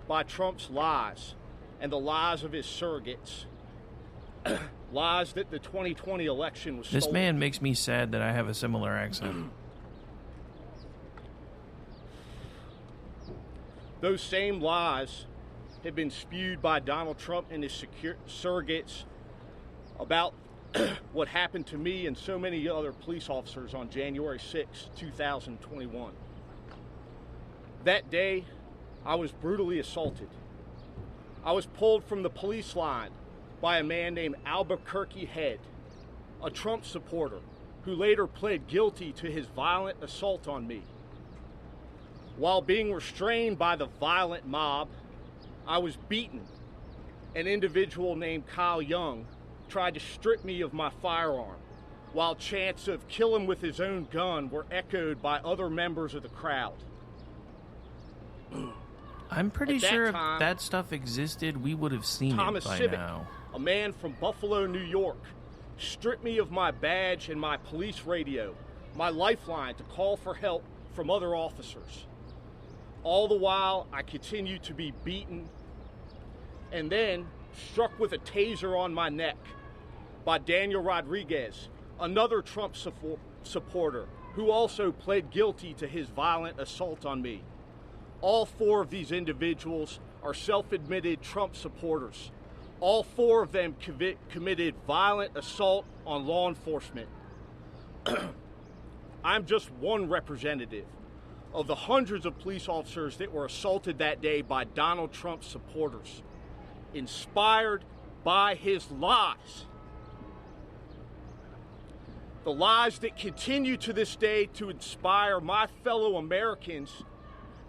by Trump's lies and the lies of his surrogates. Lies that the 2020 election was This stolen. man makes me sad that I have a similar accent. Those same lies had been spewed by Donald Trump and his surrogates about what happened to me and so many other police officers on January 6, 2021. That day, I was brutally assaulted. I was pulled from the police line by a man named Albuquerque Head, a Trump supporter who later pled guilty to his violent assault on me. While being restrained by the violent mob, I was beaten. An individual named Kyle Young tried to strip me of my firearm, while chants of kill him with his own gun were echoed by other members of the crowd. I'm pretty At that sure time, if that stuff existed, we would have seen Thomas it by Civic, now. a man from Buffalo, New York, stripped me of my badge and my police radio, my lifeline to call for help from other officers. All the while, I continued to be beaten and then struck with a taser on my neck by Daniel Rodriguez, another Trump supporter who also pled guilty to his violent assault on me. All four of these individuals are self-admitted Trump supporters. All four of them committed violent assault on law enforcement. I'm just one representative of the hundreds of police officers that were assaulted that day by Donald Trump supporters, inspired by his lies. The lies that continue to this day to inspire my fellow Americans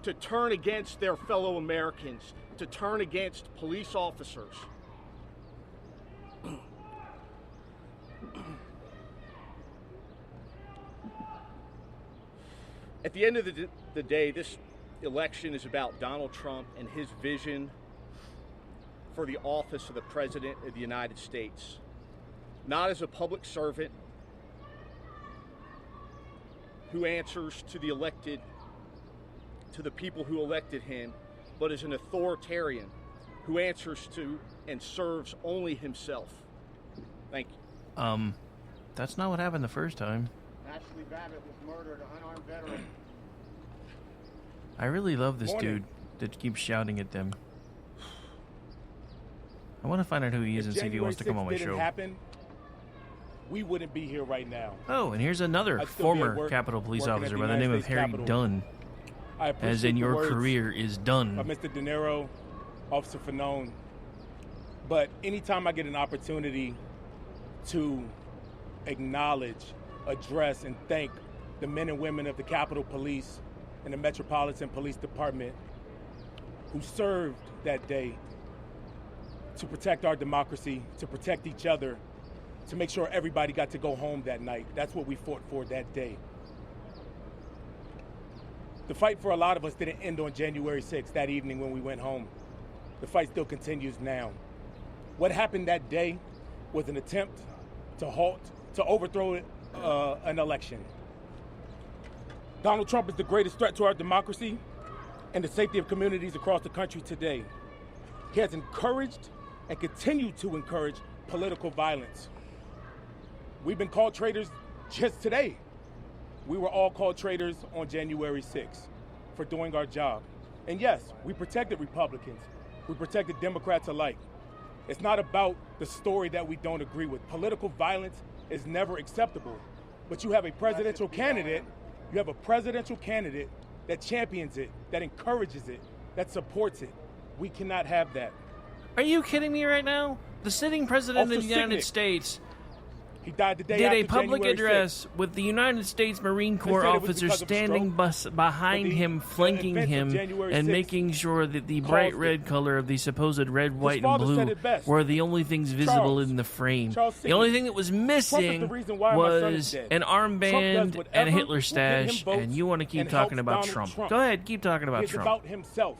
to turn against their fellow Americans, to turn against police officers. At the end of the day, this election is about Donald Trump and his vision for the office of the President of the United States. Not as a public servant who answers to the people who elected him, but as an authoritarian who answers to and serves only himself. Thank you. That's not what happened the first time. Ashley Babbitt was murdered, an unarmed veteran. I really love this Morning. dude that keeps shouting at them. I want to find out who he is and see if he wants to come on my show. Happen, we wouldn't be here right now. Oh, and here's another I'd still be at former work, Capitol Police working at officer the by the United name of States Harry Capitol. Dunn. I appreciate As in, the your words career is done. of Mr. De Niro, Officer Fanone. But anytime I get an opportunity to acknowledge, address, and thank the men and women of the Capitol Police and the Metropolitan Police Department who served that day to protect our democracy, to protect each other, to make sure everybody got to go home that night. That's what we fought for that day. The fight for a lot of us didn't end on January 6th, that evening when we went home. The fight still continues now. What happened that day was an attempt to overthrow an election. Donald Trump is the greatest threat to our democracy and the safety of communities across the country today. He has encouraged and continued to encourage political violence. We've been called traitors just today. We were all called traitors on January 6th for doing our job. And yes, we protected Republicans. We protected Democrats alike. It's not about the story that we don't agree with. Political violence is never acceptable. But you have a presidential candidate, that champions it, that encourages it, that supports it. We cannot have that. Are you kidding me right now? The sitting president of the United States He died the day did after a public January address with the United States Marine Corps said it was officers because of standing behind him, flanking events of him, January and 6th making sure that the bright caused red color of the supposed red, white, and father said blue it best. were the only things visible in the frame. Charles The only Sidney. thing that was Trump is missing the reason why my son is was dead. an Trump armband does whatever and a Hitler will get him stash, votes and you want to keep and talking helps about Donald Trump. Go ahead, keep talking about It's Trump. about himself.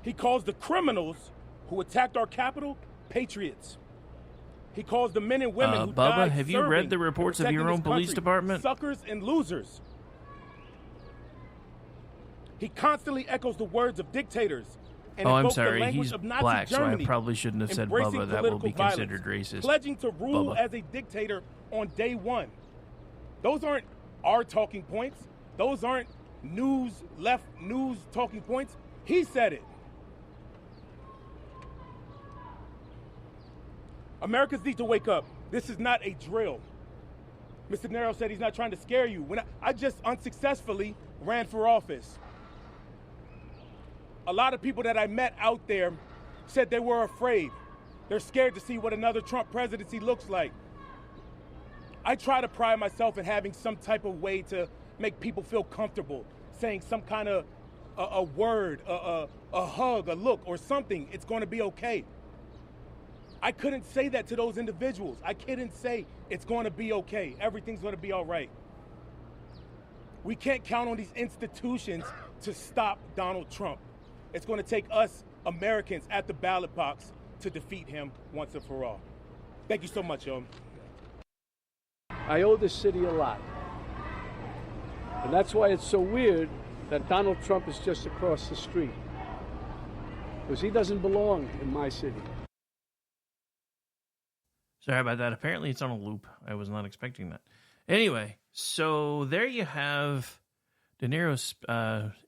He calls the criminals who attacked our Capitol patriots. He calls the men and women who Bubba, died have you read serving the reports and of your protecting own this police country department? Suckers and losers. He constantly echoes the words of dictators. And Oh, I'm invokes the sorry, language he's of Nazi black, so I Germany, probably shouldn't have said embracing Bubba. That will be political considered violence, racist. Pledging to rule Bubba. as a dictator on day one. Those aren't our talking points. Those aren't left news talking points. He said it. Americans need to wake up. This is not a drill. Mr. Nero said he's not trying to scare you. When I just unsuccessfully ran for office. A lot of people that I met out there said they were afraid. They're scared to see what another Trump presidency looks like. I try to pride myself in having some type of way to make people feel comfortable, saying some kind of a word, a hug, a look, or something. It's going to be okay. I couldn't say that to those individuals. I couldn't say it's going to be okay. Everything's going to be all right. We can't count on these institutions to stop Donald Trump. It's going to take us Americans at the ballot box to defeat him once and for all. Thank you so much, y'all. I owe this city a lot. And that's why it's so weird that Donald Trump is just across the street. Because he doesn't belong in my city. Sorry about that. Apparently it's on a loop. I was not expecting that. Anyway, so there you have De Niro's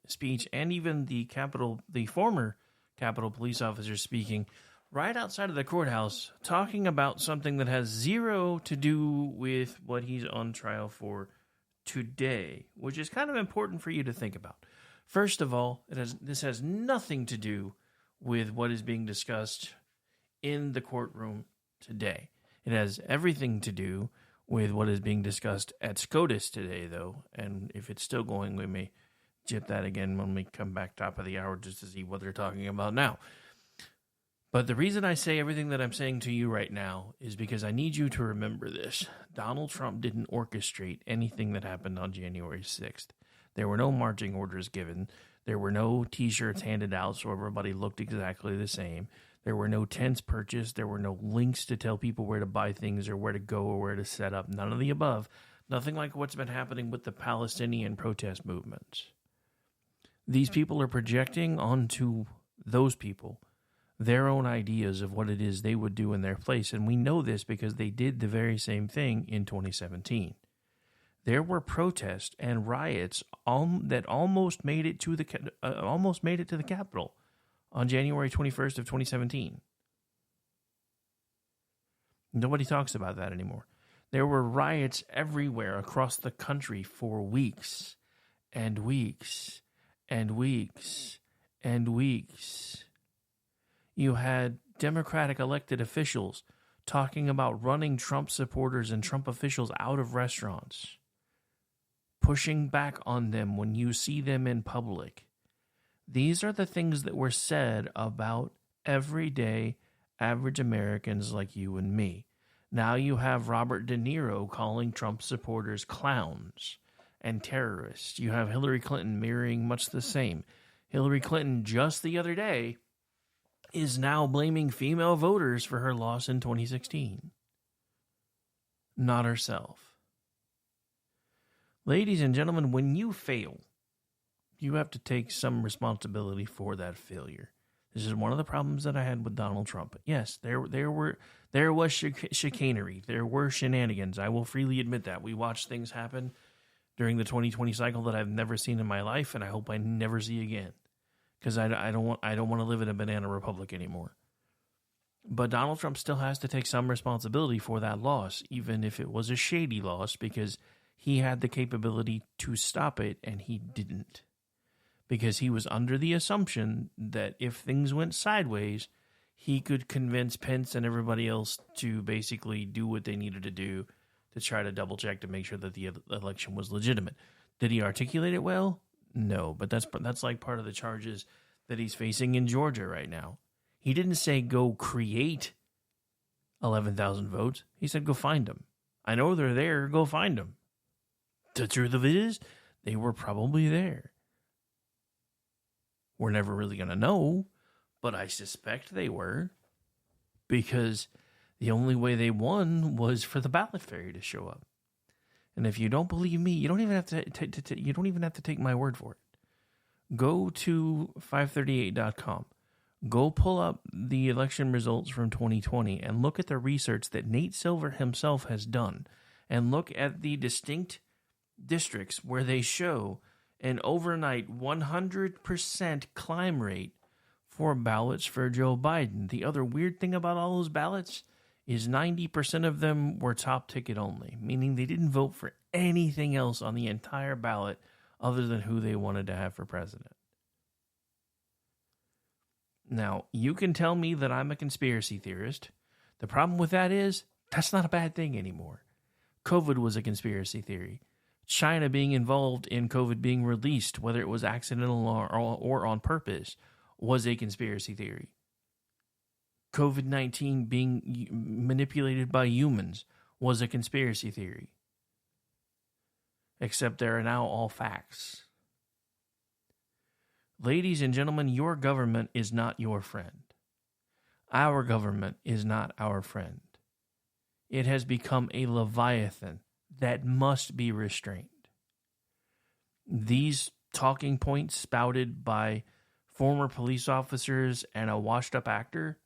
speech and even the former Capitol police officer speaking right outside of the courthouse, talking about something that has zero to do with what he's on trial for today, which is kind of important for you to think about. First of all, this has nothing to do with what is being discussed in the courtroom today. It has everything to do with what is being discussed at SCOTUS today, though. And if it's still going, we may jip that again when we come back top of the hour just to see what they're talking about now. But the reason I say everything that I'm saying to you right now is because I need you to remember this. Donald Trump didn't orchestrate anything that happened on January 6th. There were no marching orders given. There were no T-shirts handed out so everybody looked exactly the same. There were no tents purchased. There were no links to tell people where to buy things or where to go or where to set up. None of the above. Nothing like what's been happening with the Palestinian protest movements. These people are projecting onto those people their own ideas of what it is they would do in their place. And we know this because they did the very same thing in 2017. There were protests and riots that almost made it to the Capitol on January 21st of 2017. Nobody talks about that anymore. There were riots everywhere across the country for weeks and weeks and weeks and weeks. You had Democratic elected officials talking about running Trump supporters and Trump officials out of restaurants, pushing back on them when you see them in public. These are the things that were said about everyday average Americans like you and me. Now you have Robert De Niro calling Trump supporters clowns and terrorists. You have Hillary Clinton mirroring much the same. Hillary Clinton just the other day is now blaming female voters for her loss in 2016. Not herself. Ladies and gentlemen, when you fail, you have to take some responsibility for that failure. This is one of the problems that I had with Donald Trump. Yes, there was chicanery. There were shenanigans. I will freely admit that. We watched things happen during the 2020 cycle that I've never seen in my life, and I hope I never see again. Because I don't want to live in a banana republic anymore. But Donald Trump still has to take some responsibility for that loss, even if it was a shady loss, because he had the capability to stop it, and he didn't. Because he was under the assumption that if things went sideways, he could convince Pence and everybody else to basically do what they needed to do to try to double check to make sure that the election was legitimate. Did he articulate it well? No, but that's like part of the charges that he's facing in Georgia right now. He didn't say go create 11,000 votes. He said go find them. I know they're there. Go find them. The truth of it is, they were probably there. We're never really going to know, but I suspect they were, because the only way they won was for the ballot fairy to show up. And if you don't believe me, you don't even have to take my word for it. Go to 538.com. Go pull up the election results from 2020 and look at the research that Nate Silver himself has done, and look at the distinct districts where they show an overnight 100% climb rate for ballots for Joe Biden. The other weird thing about all those ballots is 90% of them were top ticket only, meaning they didn't vote for anything else on the entire ballot other than who they wanted to have for president. Now, you can tell me that I'm a conspiracy theorist. The problem with that is, that's not a bad thing anymore. COVID was a conspiracy theory. China being involved in COVID being released, whether it was accidental or on purpose, was a conspiracy theory. COVID-19 being manipulated by humans was a conspiracy theory. Except they are now all facts. Ladies and gentlemen, your government is not your friend. Our government is not our friend. It has become a leviathan that must be restrained. These talking points spouted by former police officers and a washed-up actor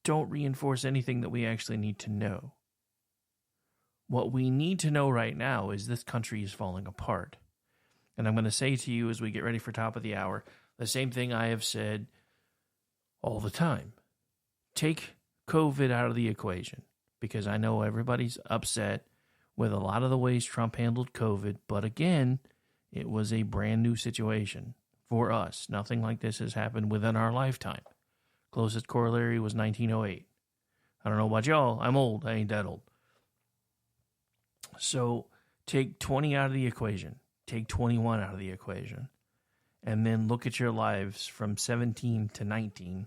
don't reinforce anything that we actually need to know. What we need to know right now is this country is falling apart. And I'm going to say to you as we get ready for top of the hour, the same thing I have said all the time. Take COVID out of the equation, because I know everybody's upset with a lot of the ways Trump handled COVID, but again, it was a brand new situation for us. Nothing like this has happened within our lifetime. Closest corollary was 1908. I don't know about y'all. I'm old. I ain't that old. So take 20 out of the equation. Take 21 out of the equation. And then look at your lives from 17 to 19.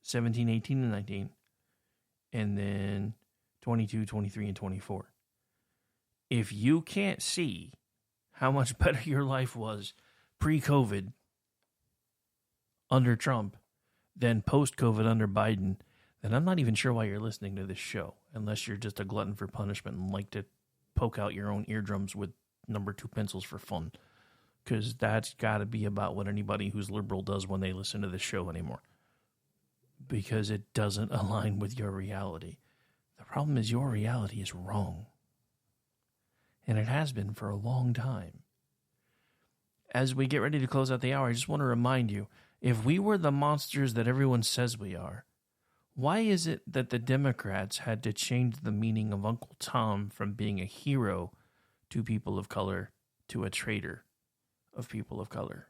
17, 18, and 19. And then 22, 23, and 24. If you can't see how much better your life was pre-COVID under Trump than post-COVID under Biden, then I'm not even sure why you're listening to this show, unless you're just a glutton for punishment and like to poke out your own eardrums with number 2 pencils for fun, because that's got to be about what anybody who's liberal does when they listen to this show anymore, because it doesn't align with your reality. The problem is your reality is wrong, and it has been for a long time. As we get ready to close out the hour, I just want to remind you, if we were the monsters that everyone says we are, why is it that the Democrats had to change the meaning of Uncle Tom from being a hero to people of color to a traitor of people of color?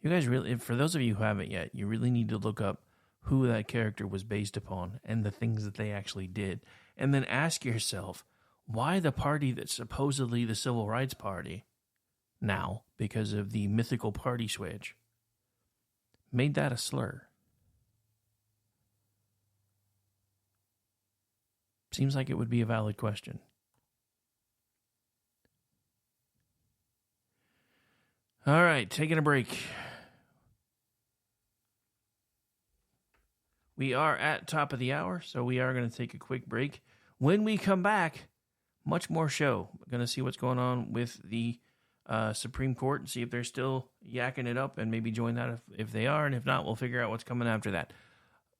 You guys really, for those of you who haven't yet, you really need to look up who that character was based upon and the things that they actually did. And then ask yourself, why the party that's supposedly the Civil Rights Party, now, because of the mythical party switch, made that a slur? Seems like it would be a valid question. All right, taking a break. We are at top of the hour, so we are going to take a quick break. When we come back, much more show. We're going to see what's going on with the Supreme Court and see if they're still yakking it up, and maybe join that if they are, and if not, we'll figure out what's coming after that.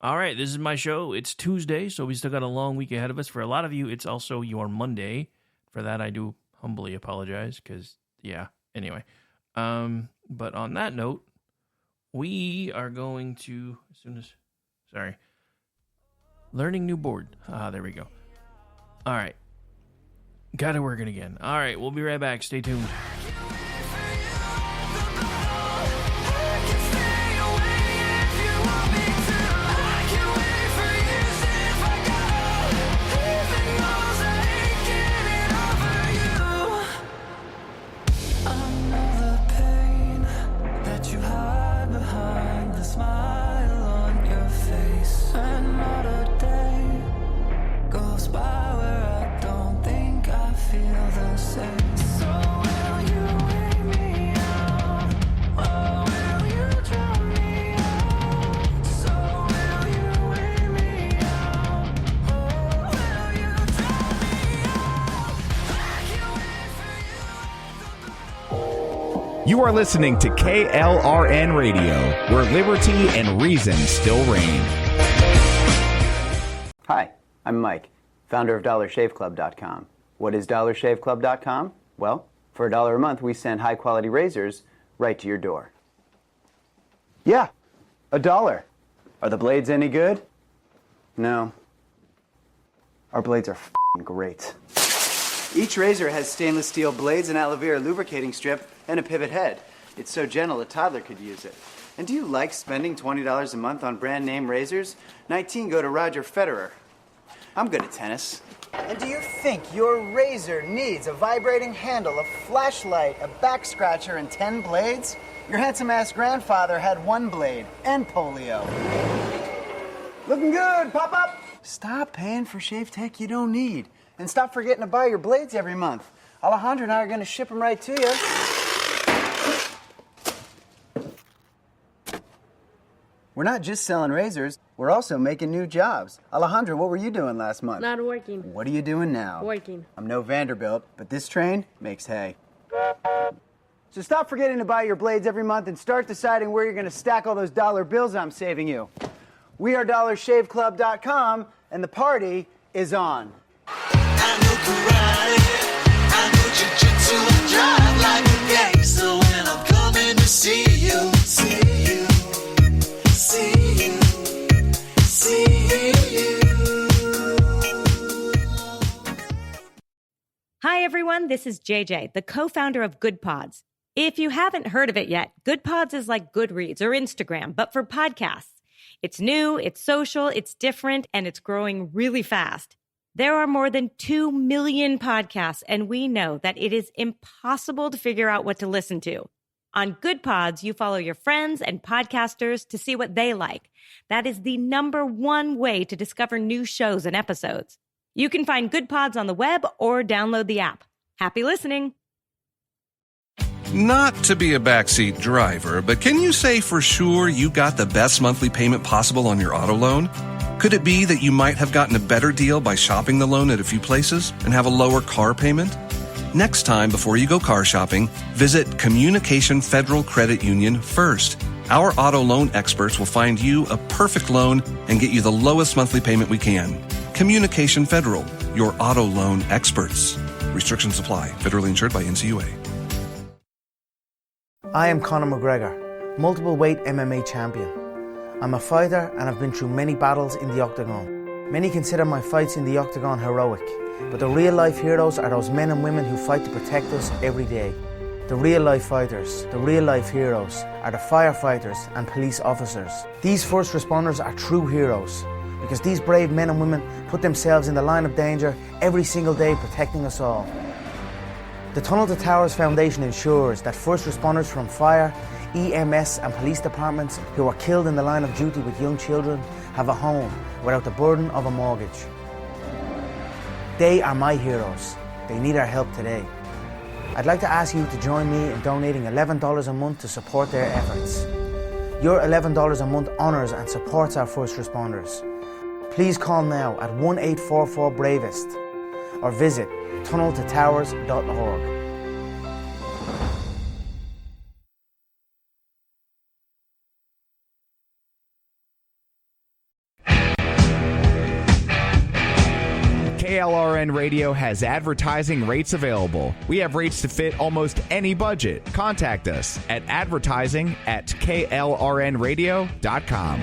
All right, this is my show. It's Tuesday, so we still got a long week ahead of us. For a lot of you, it's also your Monday. For that, I do humbly apologize, because, yeah, anyway. But on that note, we are going to, learning new board. There we go. All right. Got it working again. All right, we'll be right back. Stay tuned. You are listening to KLRN Radio, where liberty and reason still reign. Hi, I'm Mike, founder of DollarShaveClub.com. What is DollarShaveClub.com? Well, for $1 a month, we send high-quality razors right to your door. Yeah, $1. Are the blades any good? No. Our blades are f***ing great. Each razor has stainless steel blades, an aloe vera lubricating strip, and a pivot head. It's so gentle a toddler could use it. And do you like spending $20 a month on brand name razors? 19 go to Roger Federer. I'm good at tennis. And do you think your razor needs a vibrating handle, a flashlight, a back scratcher, and 10 blades? Your handsome-ass grandfather had 1 blade and polio. Looking good, Pop-Up! Stop paying for shave tech you don't need. And stop forgetting to buy your blades every month. Alejandro and I are going to ship them right to you. We're not just selling razors, we're also making new jobs. Alejandro, what were you doing last month? Not working. What are you doing now? Working. I'm no Vanderbilt, but this train makes hay. So stop forgetting to buy your blades every month and start deciding where you're going to stack all those dollar bills I'm saving you. We are DollarShaveClub.com, and the party is on. I know karate, I know jiu-jitsu, I drive like a gangster when I'm coming to see you, see you. See you, see you. Hi, everyone. This is JJ, the co-founder of Good Pods. If you haven't heard of it yet, Good Pods is like Goodreads or Instagram, but for podcasts. It's new, it's social, it's different, and it's growing really fast. There are more than 2 million podcasts, and we know that it is impossible to figure out what to listen to. On Good Pods, you follow your friends and podcasters to see what they like. That is the #1 way to discover new shows and episodes. You can find Good Pods on the web or download the app. Happy listening. Not to be a backseat driver, but can you say for sure you got the best monthly payment possible on your auto loan? Could it be that you might have gotten a better deal by shopping the loan at a few places and have a lower car payment? Next time, before you go car shopping, visit Communication Federal Credit Union first. Our auto loan experts will find you a perfect loan and get you the lowest monthly payment we can. Communication Federal, your auto loan experts. Restrictions apply. Federally insured by NCUA. I am Conor McGregor, multiple weight MMA champion. I'm a fighter and I've been through many battles in the octagon. Many consider my fights in the octagon heroic, but the real life heroes are those men and women who fight to protect us every day. The real life fighters, the real life heroes are the firefighters and police officers. These first responders are true heroes because these brave men and women put themselves in the line of danger every single day protecting us all. The Tunnel to Towers Foundation ensures that first responders from fire, EMS and police departments who are killed in the line of duty with young children have a home without the burden of a mortgage. They are my heroes. They need our help today. I'd like to ask you to join me in donating $11 a month to support their efforts. Your $11 a month honours and supports our first responders. Please call now at 1-844-BRAVEST or visit tunneltotowers.org. KLRN Radio has advertising rates available. We have rates to fit almost any budget. Contact us at advertising@klrnradio.com.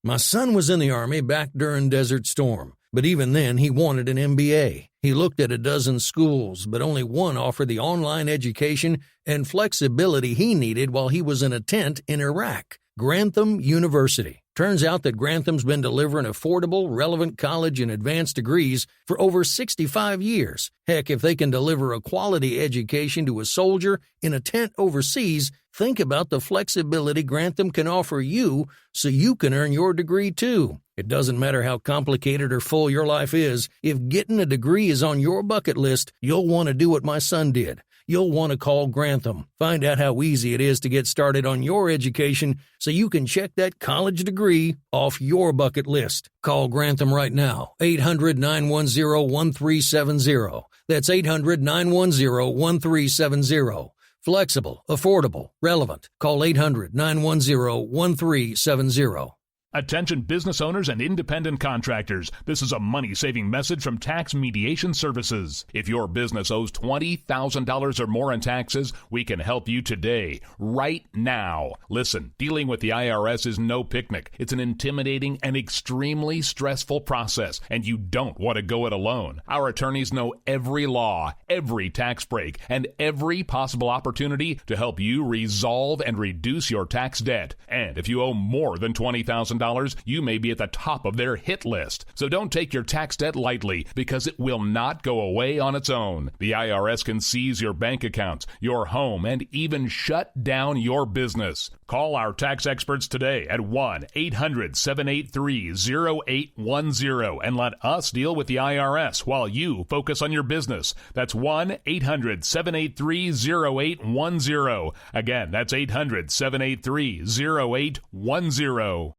My son was in the Army back during Desert Storm, but even then he wanted an MBA. He looked at a dozen schools, but only one offered the online education and flexibility he needed while he was in a tent in Iraq. Grantham University. Turns out that Grantham's been delivering affordable, relevant college and advanced degrees for over 65 years. Heck, if they can deliver a quality education to a soldier in a tent overseas, think about the flexibility Grantham can offer you so you can earn your degree too. It doesn't matter how complicated or full your life is, if getting a degree is on your bucket list, you'll want to do what my son did. You'll want to call Grantham. Find out how easy it is to get started on your education so you can check that college degree off your bucket list. Call Grantham right now, 800-910-1370. That's 800-910-1370. Flexible, affordable, relevant. Call 800-910-1370. Attention business owners and independent contractors. This is a money-saving message from Tax Mediation Services. If your business owes $20,000 or more in taxes, we can help you today, right now. Listen, dealing with the IRS is no picnic. It's an intimidating and extremely stressful process, and you don't want to go it alone. Our attorneys know every law, every tax break, and every possible opportunity to help you resolve and reduce your tax debt. And if you owe more than $20,000, you may be at the top of their hit list. So don't take your tax debt lightly, because it will not go away on its own. The IRS can seize your bank accounts, your home, and even shut down your business. Call our tax experts today at 1-800-783-0810 and let us deal with the IRS while you focus on your business. That's 1-800-783-0810. Again, that's 800-783-0810.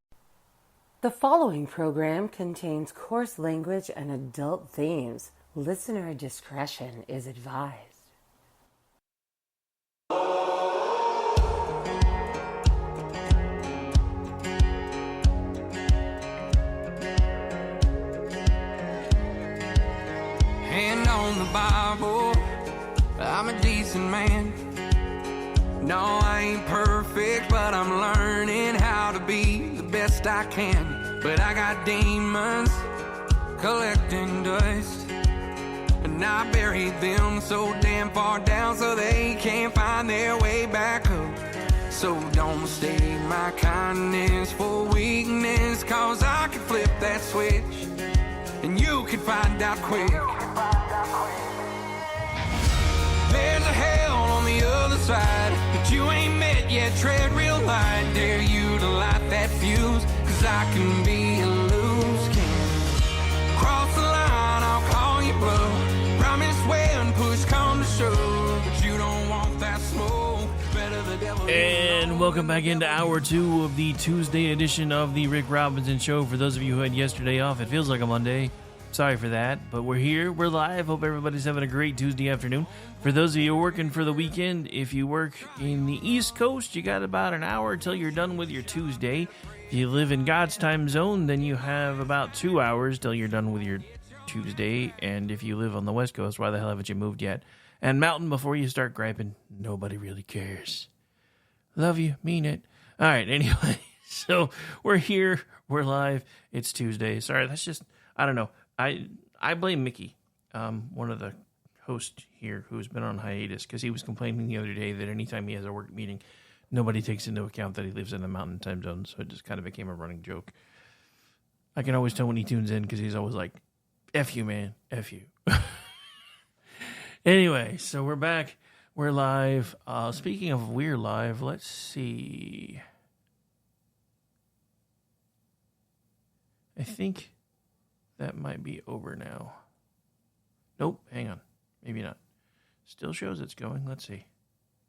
The following program contains coarse language and adult themes. Listener discretion is advised. Hand on the Bible, I'm a decent man. No, I ain't perfect, but I'm learning how to be the best I can. But I got demons collecting dust, and I buried them so damn far down so they can't find their way back up. So don't mistake my kindness for weakness, cause I can flip that switch and you can find out quick. There's a hell on the other side that you ain't met yet. Tread real light, dare you to light that fuse, cause I can be a loose cannon. Cross the line, I'll call you bluff. Promise when push come to shove, but you don't want that smoke. Better the devil. And welcome back into hour 2 of the Tuesday edition of the Rick Robinson Show. For those of you who had yesterday off, it feels like a Monday. Sorry for that, but we're here. We're live. Hope everybody's having a great Tuesday afternoon. For those of you working for the weekend, if you work in the East Coast, you got about an hour until you're done with your Tuesday. If you live in God's time zone, then you have about 2 hours till you're done with your Tuesday. And if you live on the West Coast, why the hell haven't you moved yet? And Mountain, before you start griping, nobody really cares. Love you, mean it. All right, anyway, so we're here. We're live. It's Tuesday. Sorry, that's just, I don't know. I blame Mickey, one of the hosts here who's been on hiatus, because he was complaining the other day that anytime he has a work meeting, nobody takes into account that he lives in the mountain time zone, so it just kind of became a running joke. I can always tell when he tunes in because he's always like, F you, man, F you. Anyway, so we're back. We're live. Speaking of we're live, let's see. I think that might be over now. Nope, hang on. Maybe not. Still shows it's going. Let's see.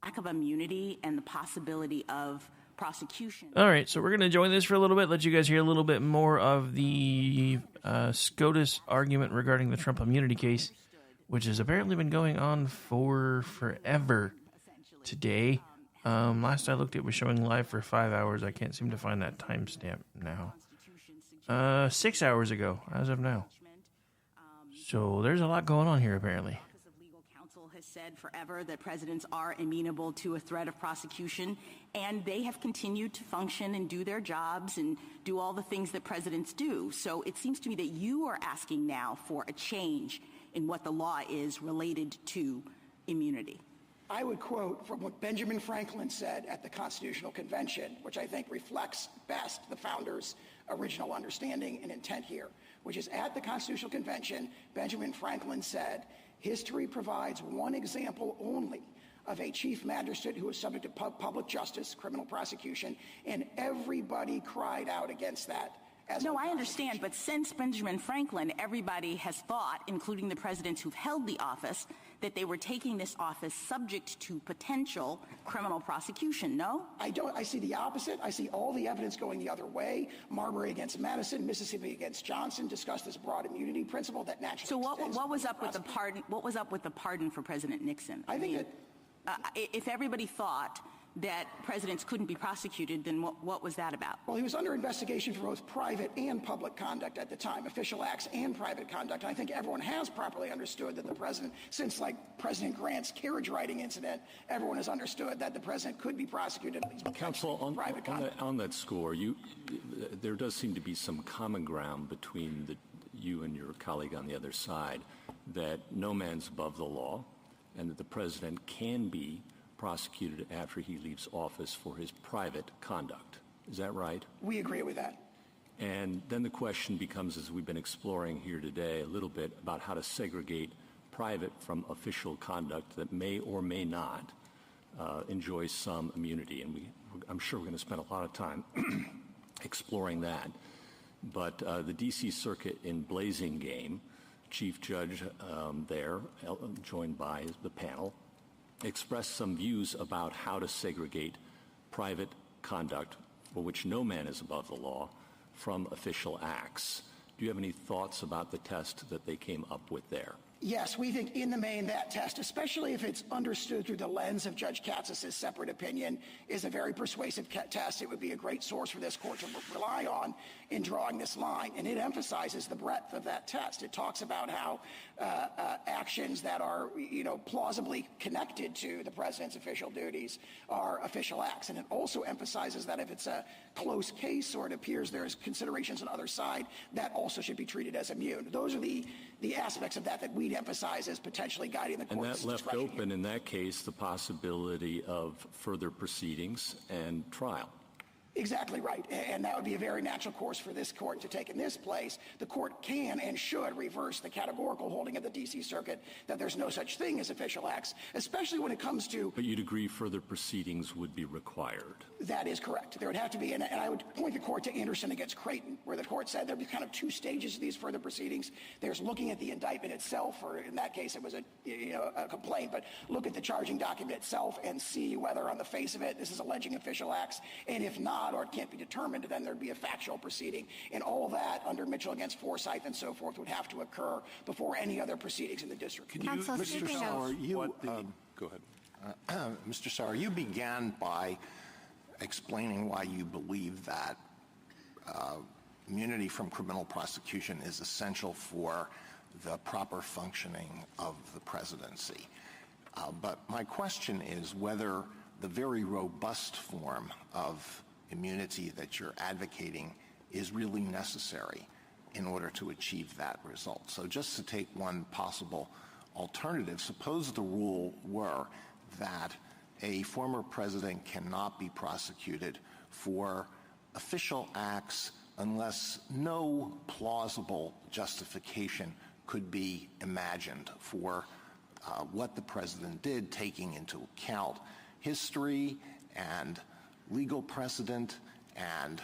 Lack of immunity and the possibility of prosecution. All right, so we're going to join this for a little bit, let you guys hear a little bit more of the SCOTUS argument regarding the Trump immunity case, which has apparently been going on for forever today. Last I looked, it was showing live for 5 hours. I can't seem to find that timestamp now. 6 hours ago, as of now. So there's a lot going on here, apparently. Office of Legal Counsel has said forever that presidents are amenable to a threat of prosecution, and they have continued to function and do their jobs and do all the things that presidents do. So it seems to me that you are asking now for a change in what the law is related to immunity. I would quote from what Benjamin Franklin said at the Constitutional Convention, which I think reflects best the founders' original understanding and intent here, which is at the Constitutional Convention, Benjamin Franklin said, history provides one example only of a chief magistrate who was subject to public justice, criminal prosecution, and everybody cried out against that. No, I understand, but since Benjamin Franklin, everybody has thought, including the presidents who've held the office, that they were taking this office subject to potential criminal prosecution, no? I don't. I see the opposite. I see all the evidence going the other way. Marbury against Madison, Mississippi against Johnson discussed this broad immunity principle that naturally. So what was up with the pardon? What was up with the pardon for President Nixon? I think that if everybody thought that presidents couldn't be prosecuted, then what was that about? Well, he was under investigation for both private and public conduct at the time, official acts and private conduct. And I think everyone has properly understood that the president, since like President Grant's carriage riding incident, everyone has understood that the president could be prosecuted at least Counsel, on that score, there does seem to be some common ground between you and your colleague on the other side that no man's above the law and that the president can be prosecuted after he leaves office for his private conduct. Is that right? We agree with that. And then the question becomes, as we've been exploring here today, a little bit about how to segregate private from official conduct that may or may not enjoy some immunity. And I'm sure we're going to spend a lot of time exploring that. But the D.C. Circuit in Blasingame, Chief Judge there, joined by the panel, expressed some views about how to segregate private conduct, for which no man is above the law, from official acts. Do you have any thoughts about the test that they came up with there? Yes, we think in the main that test, especially if it's understood through the lens of Judge Katsas' separate opinion, is a very persuasive test. It would be a great source for this court to rely on in drawing this line. And it emphasizes the breadth of that test. It talks about how actions that are, plausibly connected to the president's official duties are official acts. And it also emphasizes that if it's a close case or it appears there's considerations on the other side, that also should be treated as immune. Those are the aspects of that we emphasize as potentially guiding the court's And that left open, in that case, the possibility of further proceedings and trial. Exactly right. And that would be a very natural course for this court to take in this place. The court can and should reverse the categorical holding of the D.C. Circuit that there's no such thing as official acts, especially when it comes to... But you'd agree further proceedings would be required? That is correct. There would have to be, and I would point the court to Anderson against Creighton, where the court said there'd be kind of two stages of these further proceedings. There's looking at the indictment itself, or in that case it was a complaint, but look at the charging document itself and see whether on the face of it this is alleging official acts, and if not, or it can't be determined, then there'd be a factual proceeding. And all of that, under Mitchell against Forsyth and so forth, would have to occur before any other proceedings in the district. Mr. Sauer, go ahead. Mr. Sauer, you began by explaining why you believe that immunity from criminal prosecution is essential for the proper functioning of the presidency. But my question is whether the very robust form of immunity that you're advocating is really necessary in order to achieve that result. So just to take one possible alternative, suppose the rule were that a former president cannot be prosecuted for official acts unless no plausible justification could be imagined for what the president did, taking into account history and legal precedent and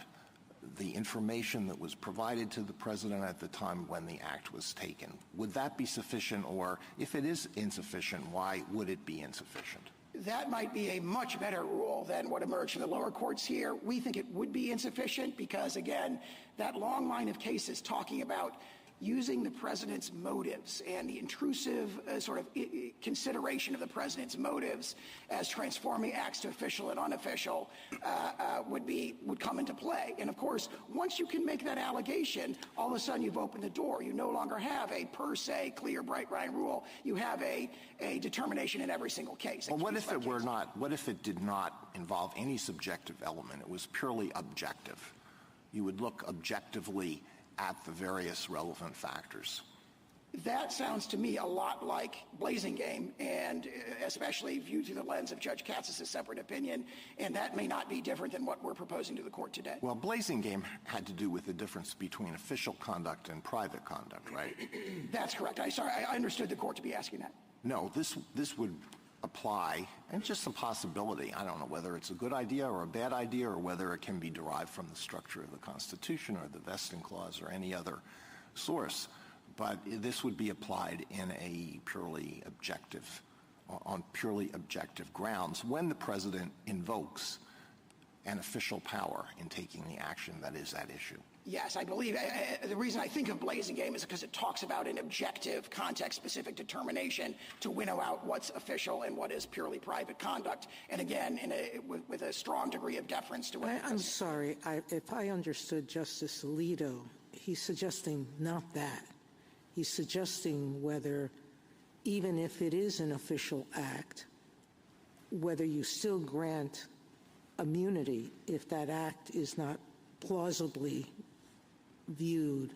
the information that was provided to the president at the time when the act was taken. Would that be sufficient, or if it is insufficient, why would it be insufficient? That might be a much better rule than what emerged from the lower courts here. We think it would be insufficient because, again, that long line of cases talking about using the president's motives and the intrusive consideration of the president's motives as transforming acts to official and unofficial would come into play. And of course, once you can make that allegation, all of a sudden you've opened the door. You no longer have a per se clear, bright line rule. You have a determination in every single case. Well, what if it were not? What if it did not involve any subjective element? It was purely objective. You would look objectively at the various relevant factors. That sounds to me a lot like Blasingame, and especially viewed through the lens of Judge Katsas' separate opinion, and that may not be different than what we're proposing to the court today. Well, Blasingame had to do with the difference between official conduct and private conduct, right? That's correct. I understood the court to be asking that. No, this would apply, and just a possibility. I don't know whether it's a good idea or a bad idea, or whether it can be derived from the structure of the Constitution or the vesting clause or any other source. But this would be applied in a on purely objective grounds when the president invokes an official power in taking the action that is at issue. Yes, I believe the reason I think of Blasingame is because it talks about an objective, context-specific determination to winnow out what's official and what is purely private conduct. And again, with a strong degree of deference to what I'm sorry. If I understood Justice Alito, he's suggesting not that. He's suggesting whether, even if it is an official act, whether you still grant immunity if that act is not plausibly viewed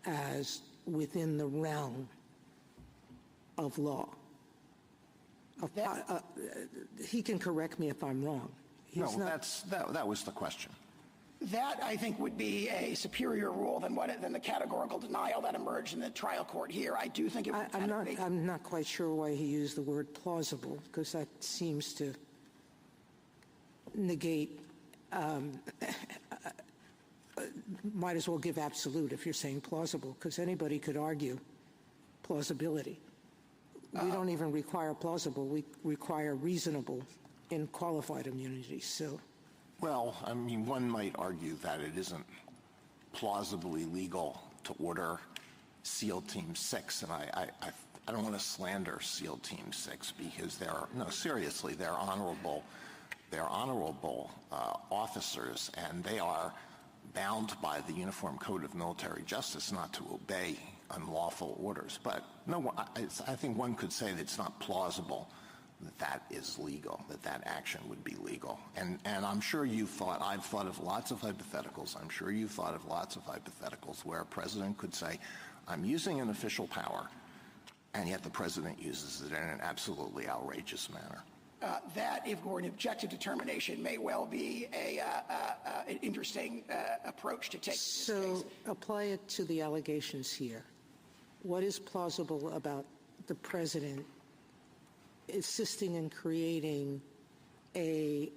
as within the realm of law. He can correct me if I'm wrong. That was the question. That, I think, would be a superior rule than the categorical denial that emerged in the trial court here. I do think it would I'm not quite sure why he used the word plausible, because that seems to negate might as well give absolute if you're saying plausible, because anybody could argue plausibility. We don't even require plausible. We require reasonable in qualified immunity. So, well, I mean, one might argue that it isn't plausibly legal to order SEAL Team 6, and I don't want to slander SEAL Team 6 because they're honorable. They're honorable officers, and they are bound by the Uniform Code of Military Justice not to obey unlawful orders. But no, I think one could say that it's not plausible that is legal, that action would be legal. And I'm sure I've thought of lots of hypotheticals. I'm sure you've thought of lots of hypotheticals where a president could say, I'm using an official power, and yet the president uses it in an absolutely outrageous manner. That, if we're an objective determination, may well be an interesting approach to take. So apply it to the allegations here. What is plausible about the president assisting in creating a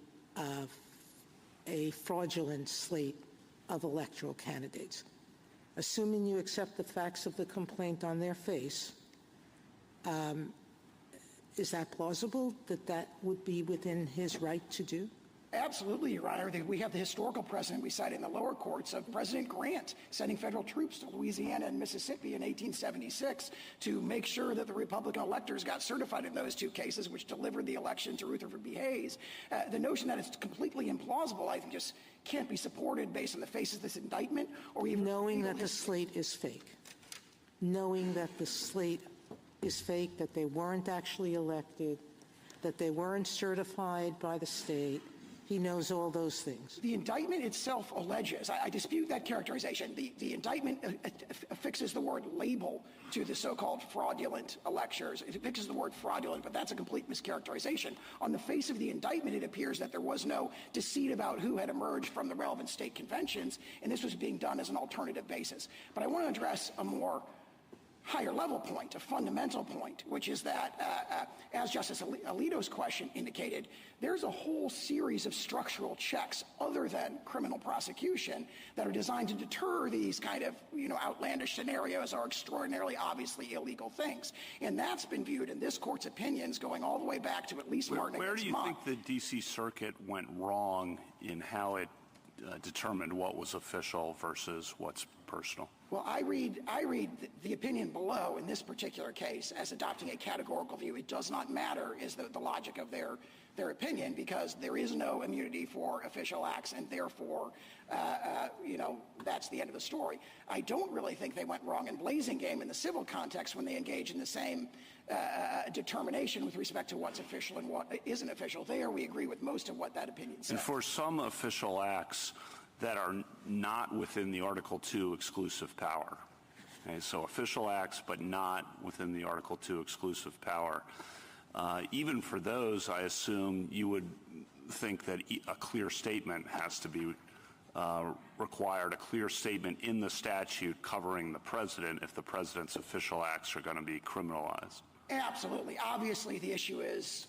fraudulent slate of electoral candidates? Assuming you accept the facts of the complaint on their face, is that plausible that would be within his right to do? Absolutely, Your Honor. We have the historical precedent we cite in the lower courts of President Grant sending federal troops to Louisiana and Mississippi in 1876 to make sure that the Republican electors got certified in those two cases, which delivered the election to Rutherford B. Hayes. The notion that it's completely implausible, I think, just can't be supported based on the face of this indictment or even knowing that the slate is fake. Knowing that the slate is fake, that they weren't actually elected, that they weren't certified by the state. He knows all those things. The indictment itself alleges, I dispute that characterization. The indictment affixes the word label to the so-called fraudulent electors. It affixes the word fraudulent, but that's a complete mischaracterization. On the face of the indictment, it appears that there was no deceit about who had emerged from the relevant state conventions, and this was being done as an alternative basis. But I want to address a more higher level point, a fundamental point, which is that, as Justice Alito's question indicated, there's a whole series of structural checks other than criminal prosecution that are designed to deter these kind of, outlandish scenarios or extraordinarily obviously illegal things. And that's been viewed in this court's opinions going all the way back to at least Martin Where against do you Mott. think the D.C. Circuit went wrong in how it determined what was official versus what's personal? Well, I read the opinion below in this particular case as adopting a categorical view. It does not matter is the logic of their opinion, because there is no immunity for official acts, and therefore, that's the end of the story. I don't really think they went wrong in Blasingame in the civil context when they engage in the same determination with respect to what's official and what isn't official. There, we agree with most of what that opinion says. And for some official acts that are not within the Article II exclusive power, okay, so official acts but not within the Article II exclusive power, even for those, I assume you would think that a clear statement has to be required, a clear statement in the statute covering the president if the president's official acts are going to be criminalized. Absolutely. Obviously, the issue is,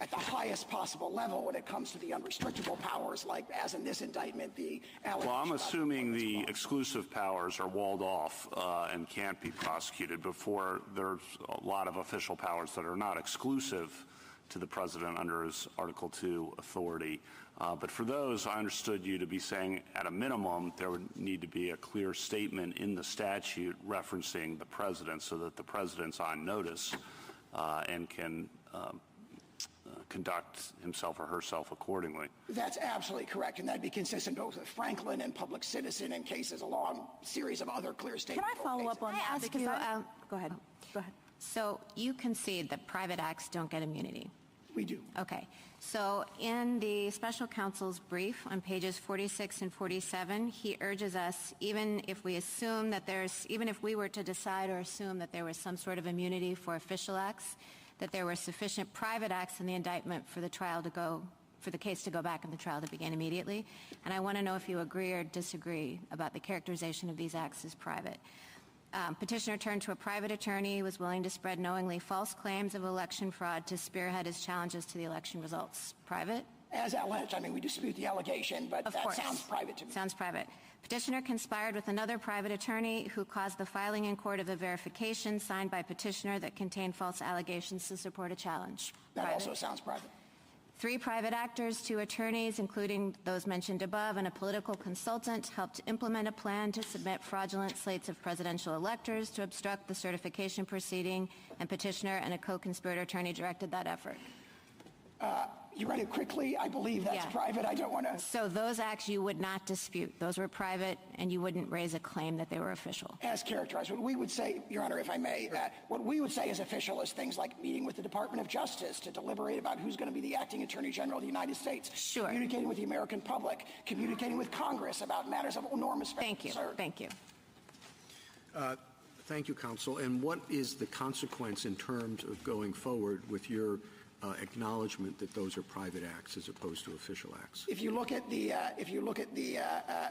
at the highest possible level when it comes to the unrestrictable powers, like as in this indictment, the allegation. Well, I'm assuming the exclusive powers are walled off and can't be prosecuted before there's a lot of official powers that are not exclusive to the president under his Article 2 authority. But for those, I understood you to be saying at a minimum there would need to be a clear statement in the statute referencing the president so that the president's on notice and can conduct himself or herself accordingly. That's absolutely correct, and that'd be consistent both with Franklin and Public Citizen and cases, a long series of other clear statements. Can I follow up on that? Ask you, Go ahead. Go ahead. So you concede that private acts don't get immunity? We do. Okay. So in the special counsel's brief on pages 46 and 47, he urges us, even if we were to decide or assume that there was some sort of immunity for official acts, that there were sufficient private acts in the indictment for the case to go back and the trial to begin immediately. And I want to know if you agree or disagree about the characterization of these acts as private. Petitioner turned to a private attorney who was willing to spread knowingly false claims of election fraud to spearhead his challenges to the election results. Private? As alleged, I mean, we dispute the allegation, but that sounds private to me. Sounds private. Petitioner conspired with another private attorney who caused the filing in court of a verification signed by petitioner that contained false allegations to support a challenge. That also sounds private. 3 private actors, 2 attorneys, including those mentioned above, and a political consultant helped implement a plan to submit fraudulent slates of presidential electors to obstruct the certification proceeding, and petitioner and a co-conspirator attorney directed that effort. You read it quickly. I believe that's private. I don't want to. So those acts you would not dispute. Those were private, and you wouldn't raise a claim that they were official. As characterized. What we would say, Your Honor, if I may, what we would say is official is things like meeting with the Department of Justice to deliberate about who's going to be the acting Attorney General of the United States. Sure. Communicating with the American public. Communicating with Congress about matters of enormous concern. Thank you. Thank you, counsel. And what is the consequence in terms of going forward with your acknowledgement that those are private acts as opposed to official acts? If you look at the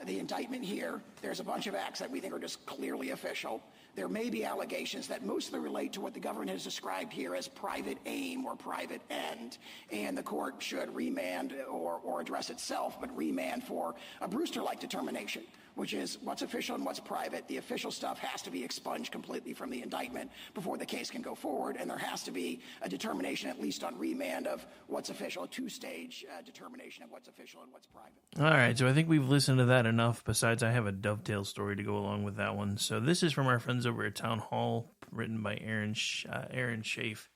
indictment here, there's a bunch of acts that we think are just clearly official. There may be allegations that mostly relate to what the government has described here as private aim or private end, and the court should remand or address itself, but remand for a Brewster-like determination, which is what's official and what's private. The official stuff has to be expunged completely from the indictment before the case can go forward, and there has to be a determination, at least on remand, of what's official, a 2-stage determination of what's official and what's private. All right, so I think we've listened to that enough. Besides, I have a dovetail story to go along with that one. So this is from our friends over at Town Hall, written by Aaron Schaaf.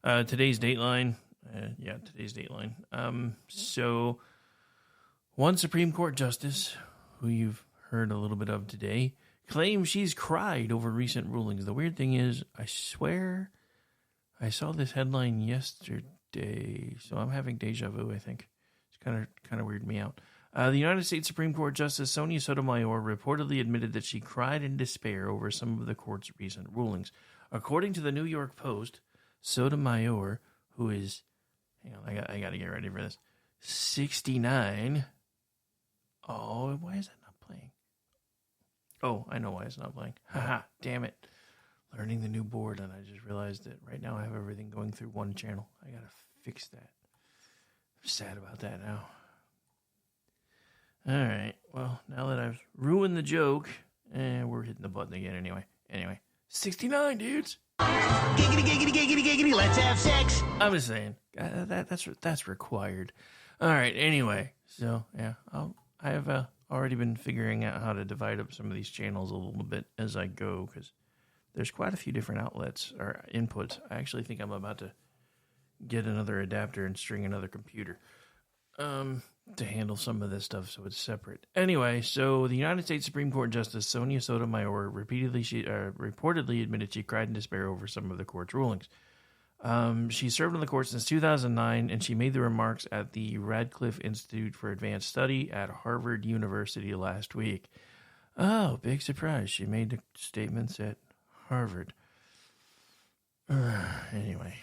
Today's Dateline. Today's Dateline. So one Supreme Court justice, who you've heard a little bit of today, claims she's cried over recent rulings. The weird thing is, I swear I saw this headline yesterday, so I'm having deja vu, I think. It's kind of weirded me out. The United States Supreme Court Justice Sonia Sotomayor reportedly admitted that she cried in despair over some of the court's recent rulings. According to the New York Post, Sotomayor, who is, hang on, I got to get ready for this, 69. Oh, why is that not playing? Oh, I know why it's not playing. Haha, damn it. Learning the new board, and I just realized that right now I have everything going through one channel. I got to fix that. I'm sad about that now. All right, well, now that I've ruined the joke, we're hitting the button again anyway. 69, dudes. Giggity, giggity, giggity, giggity, let's have sex. I'm just saying, that's required. All right, anyway, so, yeah, I have already been figuring out how to divide up some of these channels a little bit as I go, because there's quite a few different outlets or inputs. I actually think I'm about to get another adapter and string another computer to handle some of this stuff so it's separate. Anyway, so the United States Supreme Court Justice Sonia Sotomayor reportedly admitted she cried in despair over some of the court's rulings. She served on the court since 2009, and she made the remarks at the Radcliffe Institute for Advanced Study at Harvard University last week. Oh, big surprise. She made the statements at Harvard. Anyway,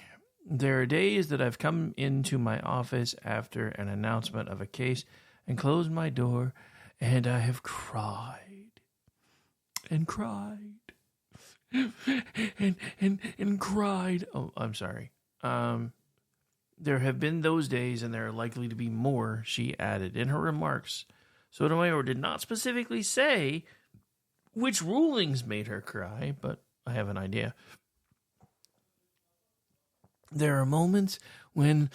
there are days that I've come into my office after an announcement of a case and closed my door, and I have cried and cried. and cried. Oh, I'm sorry. There have been those days, and there are likely to be more, she added in her remarks. Sotomayor did not specifically say which rulings made her cry, but I have an idea. There are moments when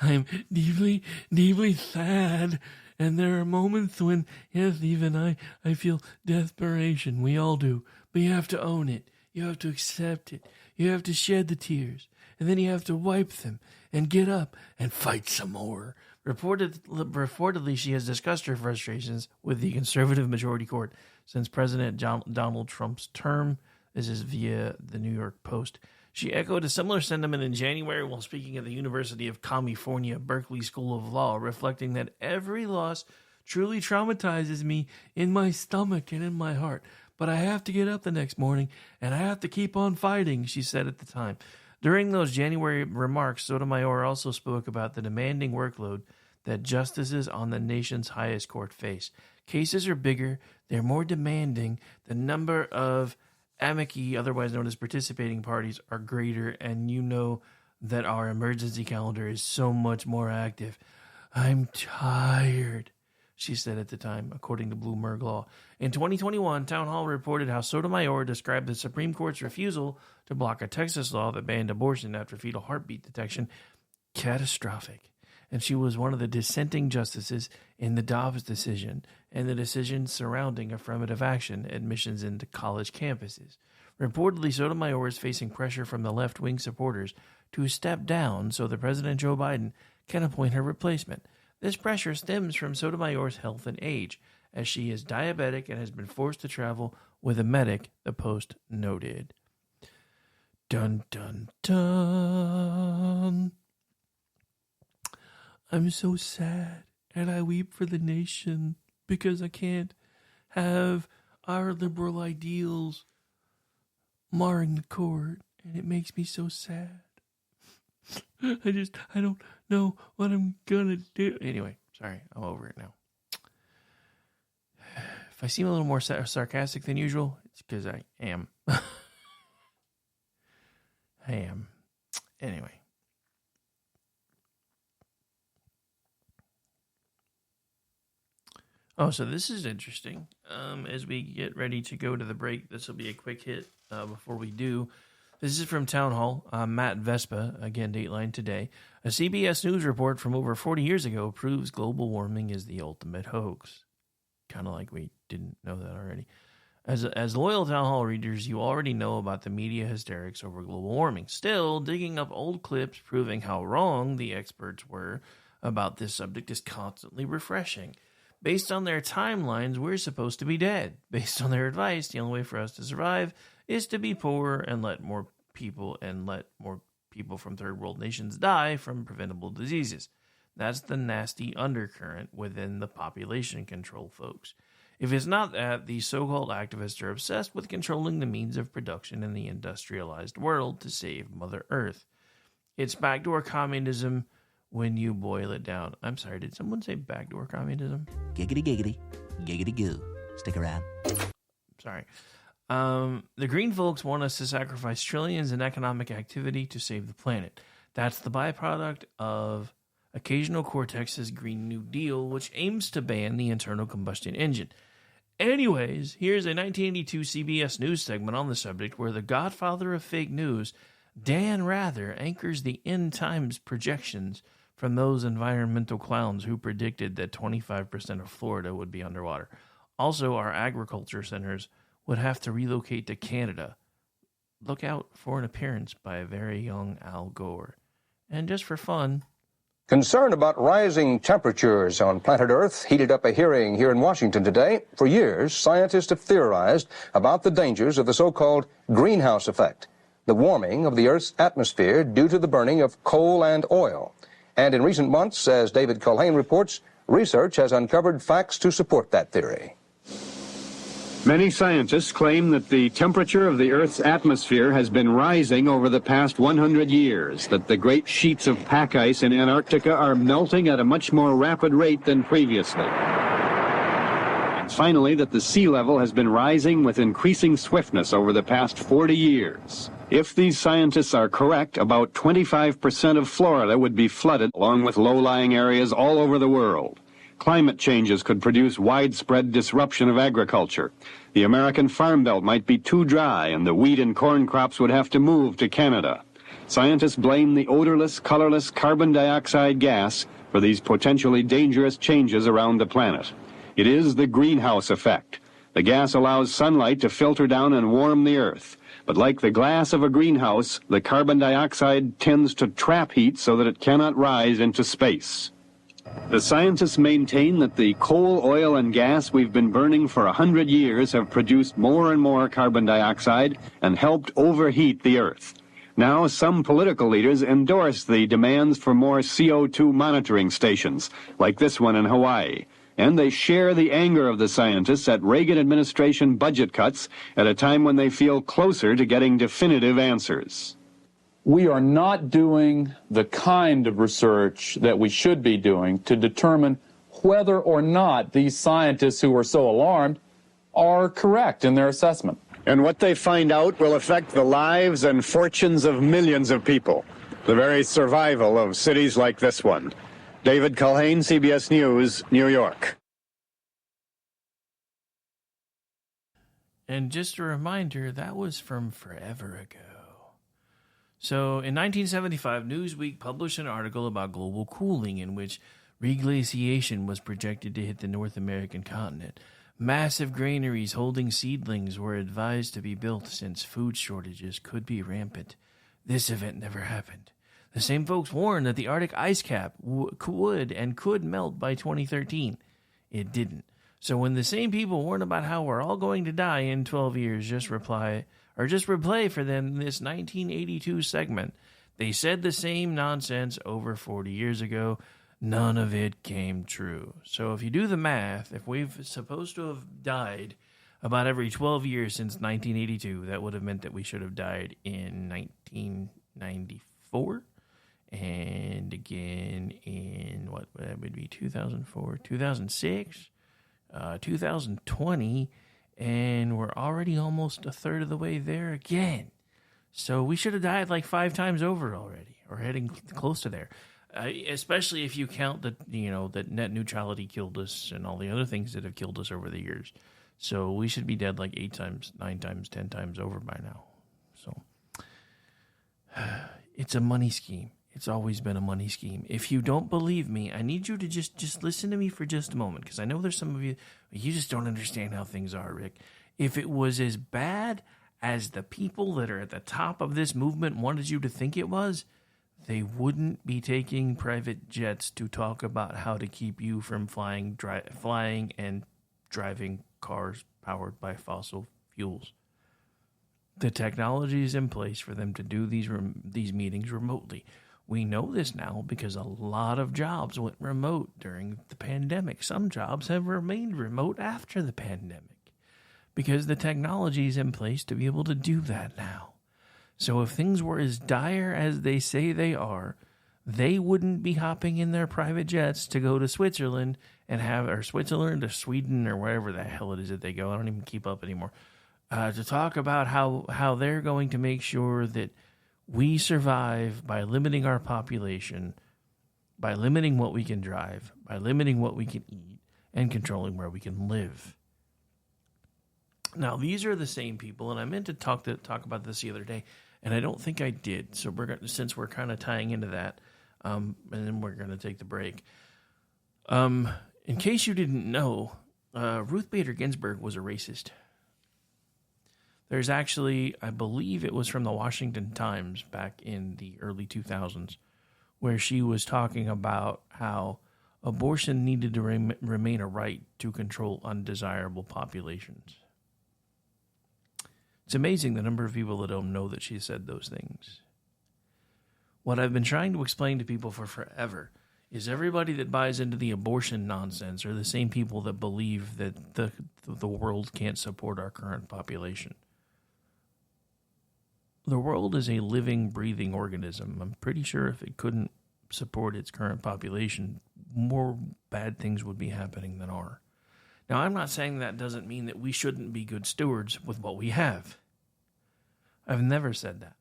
I'm deeply, deeply sad. And there are moments when, yes, even I feel desperation. We all do. But you have to own it. You have to accept it. You have to shed the tears. And then you have to wipe them and get up and fight some more. Reportedly, she has discussed her frustrations with the conservative majority court since President Donald Trump's term. This is via the New York Post. She echoed a similar sentiment in January while speaking at the University of California, Berkeley School of Law, reflecting that every loss truly traumatizes me in my stomach and in my heart. But I have to get up the next morning, and I have to keep on fighting, she said at the time. During those January remarks, Sotomayor also spoke about the demanding workload that justices on the nation's highest court face. Cases are bigger, they're more demanding, the number of amici, otherwise known as participating parties, are greater, and you know that our emergency calendar is so much more active. I'm tired, she said at the time, according to Bloomberg Law. In 2021, Town Hall reported how Sotomayor described the Supreme Court's refusal to block a Texas law that banned abortion after fetal heartbeat detection catastrophic. And she was one of the dissenting justices in the Dobbs decision and the decision surrounding affirmative action admissions into college campuses. Reportedly, Sotomayor is facing pressure from the left-wing supporters to step down so that President Joe Biden can appoint her replacement. This pressure stems from Sotomayor's health and age, as she is diabetic and has been forced to travel with a medic, the Post noted. Dun, dun, dun. I'm so sad, and I weep for the nation because I can't have our liberal ideals marring the court, and it makes me so sad. I don't know what I'm gonna do. Anyway, sorry, I'm over it now. If I seem a little more sarcastic than usual, it's because I am. I am. Anyway. Oh, so this is interesting. As we get ready to go to the break, this will be a quick hit before we do. This is from Town Hall. Matt Vespa, again, Dateline today. A CBS News report from over 40 years ago proves global warming is the ultimate hoax. Kind of like we didn't know that already. As loyal Town Hall readers, you already know about the media hysterics over global warming. Still, digging up old clips proving how wrong the experts were about this subject is constantly refreshing. Based on their timelines, we're supposed to be dead. Based on their advice, the only way for us to survive is to be poor and let more people from third world nations die from preventable diseases. That's the nasty undercurrent within the population control folks. If it's not that, these so-called activists are obsessed with controlling the means of production in the industrialized world to save Mother Earth. It's backdoor communism when you boil it down. I'm sorry, did someone say backdoor communism? Giggity, giggity, giggity goo. Stick around. Sorry. The green folks want us to sacrifice trillions in economic activity to save the planet. That's the byproduct of Occasional Cortex's Green New Deal, which aims to ban the internal combustion engine. Anyways, here's a 1982 CBS News segment on the subject where the godfather of fake news, Dan Rather, anchors the end times projections from those environmental clowns who predicted that 25% of Florida would be underwater. Also, our agriculture centers would have to relocate to Canada. Look out for an appearance by a very young Al Gore. And just for fun, concern about rising temperatures on planet Earth heated up a hearing here in Washington today. For years, scientists have theorized about the dangers of the so-called greenhouse effect, the warming of the Earth's atmosphere due to the burning of coal and oil. And in recent months, as David Culhane reports, research has uncovered facts to support that theory. Many scientists claim that the temperature of the Earth's atmosphere has been rising over the past 100 years, that the great sheets of pack ice in Antarctica are melting at a much more rapid rate than previously. And finally, that the sea level has been rising with increasing swiftness over the past 40 years. If these scientists are correct, about 25% of Florida would be flooded, along with low-lying areas all over the world. Climate changes could produce widespread disruption of agriculture. The American farm belt might be too dry, and the wheat and corn crops would have to move to Canada. Scientists blame the odorless, colorless carbon dioxide gas for these potentially dangerous changes around the planet. It is the greenhouse effect. The gas allows sunlight to filter down and warm the Earth. But like the glass of a greenhouse, the carbon dioxide tends to trap heat so that it cannot rise into space. The scientists maintain that the coal, oil, and gas we've been burning for 100 years have produced more and more carbon dioxide and helped overheat the Earth. Now, some political leaders endorse the demands for more CO2 monitoring stations, like this one in Hawaii. And they share the anger of the scientists at Reagan administration budget cuts at a time when they feel closer to getting definitive answers. We are not doing the kind of research that we should be doing to determine whether or not these scientists who are so alarmed are correct in their assessment. And what they find out will affect the lives and fortunes of millions of people, the very survival of cities like this one. David Culhane, CBS News, New York. And just a reminder, that was from forever ago. So in 1975, Newsweek published an article about global cooling in which reglaciation was projected to hit the North American continent. Massive granaries holding seedlings were advised to be built since food shortages could be rampant. This event never happened. The same folks warned that the Arctic ice cap would and could melt by 2013. It didn't. So when the same people warn about how we're all going to die in 12 years, just replay for them this 1982 segment. They said the same nonsense over 40 years ago. None of it came true. So if you do the math, if we've supposed to have died about every 12 years since 1982, that would have meant that we should have died in 1994. And again in, what that would be, 2004, 2006, 2020, and we're already almost a third of the way there again. So we should have died like 5 times over already, or heading close to there. Especially if you count that, that net neutrality killed us and all the other things that have killed us over the years. So we should be dead like 8 times, 9 times, 10 times over by now. So it's a money scheme. It's always been a money scheme. If you don't believe me, I need you to just listen to me for just a moment, because I know there's some of you just don't understand how things are, Rick. If it was as bad as the people that are at the top of this movement wanted you to think it was, they wouldn't be taking private jets to talk about how to keep you from flying and driving cars powered by fossil fuels. The technology is in place for them to do these meetings remotely. We know this now because a lot of jobs went remote during the pandemic. Some jobs have remained remote after the pandemic because the technology is in place to be able to do that now. So if things were as dire as they say they are, they wouldn't be hopping in their private jets to go to Switzerland or Switzerland or Sweden or wherever the hell it is that they go. I don't even keep up anymore. To talk about how they're going to make sure that we survive by limiting our population, by limiting what we can drive, by limiting what we can eat, and controlling where we can live. Now, these are the same people, and I meant to talk about this the other day, and I don't think I did. So since we're kind of tying into that, and then we're going to take the break. In case you didn't know, Ruth Bader Ginsburg was a racist. There's actually, I believe it was from the Washington Times back in the early 2000s, where she was talking about how abortion needed to remain a right to control undesirable populations. It's amazing the number of people that don't know that she said those things. What I've been trying to explain to people for forever is everybody that buys into the abortion nonsense are the same people that believe that the world can't support our current population. The world is a living, breathing organism. I'm pretty sure if it couldn't support its current population, more bad things would be happening than are. Now, I'm not saying that doesn't mean that we shouldn't be good stewards with what we have. I've never said that.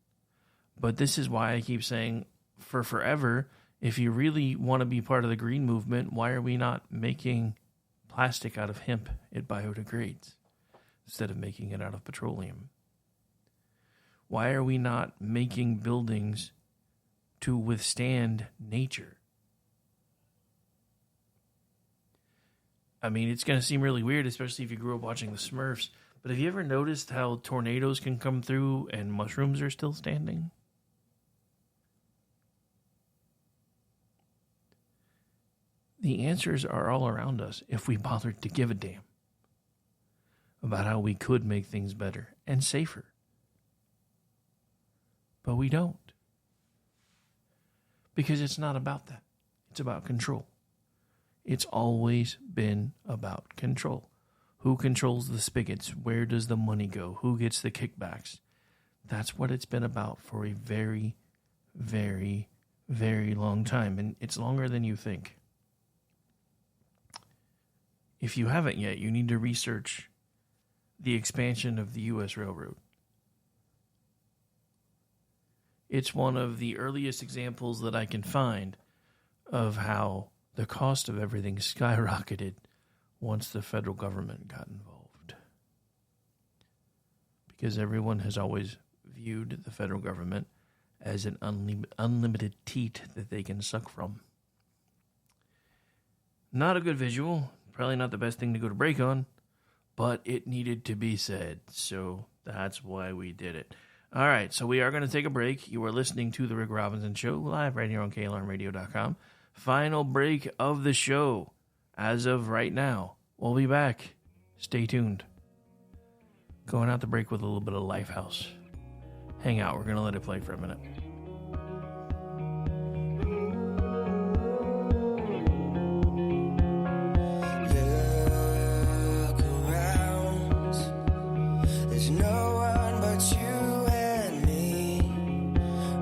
But this is why I keep saying, for forever, if you really want to be part of the green movement, why are we not making plastic out of hemp? It biodegrades instead of making it out of petroleum. Why are we not making buildings to withstand nature? I mean, it's going to seem really weird, especially if you grew up watching the Smurfs. But have you ever noticed how tornadoes can come through and mushrooms are still standing? The answers are all around us if we bothered to give a damn about how we could make things better and safer. But we don't. Because it's not about that. It's about control. It's always been about control. Who controls the spigots? Where does the money go? Who gets the kickbacks? That's what it's been about for a very, very, very long time. And it's longer than you think. If you haven't yet, you need to research the expansion of the U.S. Railroad. It's one of the earliest examples that I can find of how the cost of everything skyrocketed once the federal government got involved. Because everyone has always viewed the federal government as an unlimited teat that they can suck from. Not a good visual, probably not the best thing to go to break on, but it needed to be said, so that's why we did it. All right, so we are going to take a break. You are listening to The Rick Robinson Show, live right here on KLRNradio.com. Final break of the show as of right now. We'll be back. Stay tuned. Going out to break with a little bit of Lifehouse. Hang out. We're going to let it play for a minute. Look around. There's no one but you and me.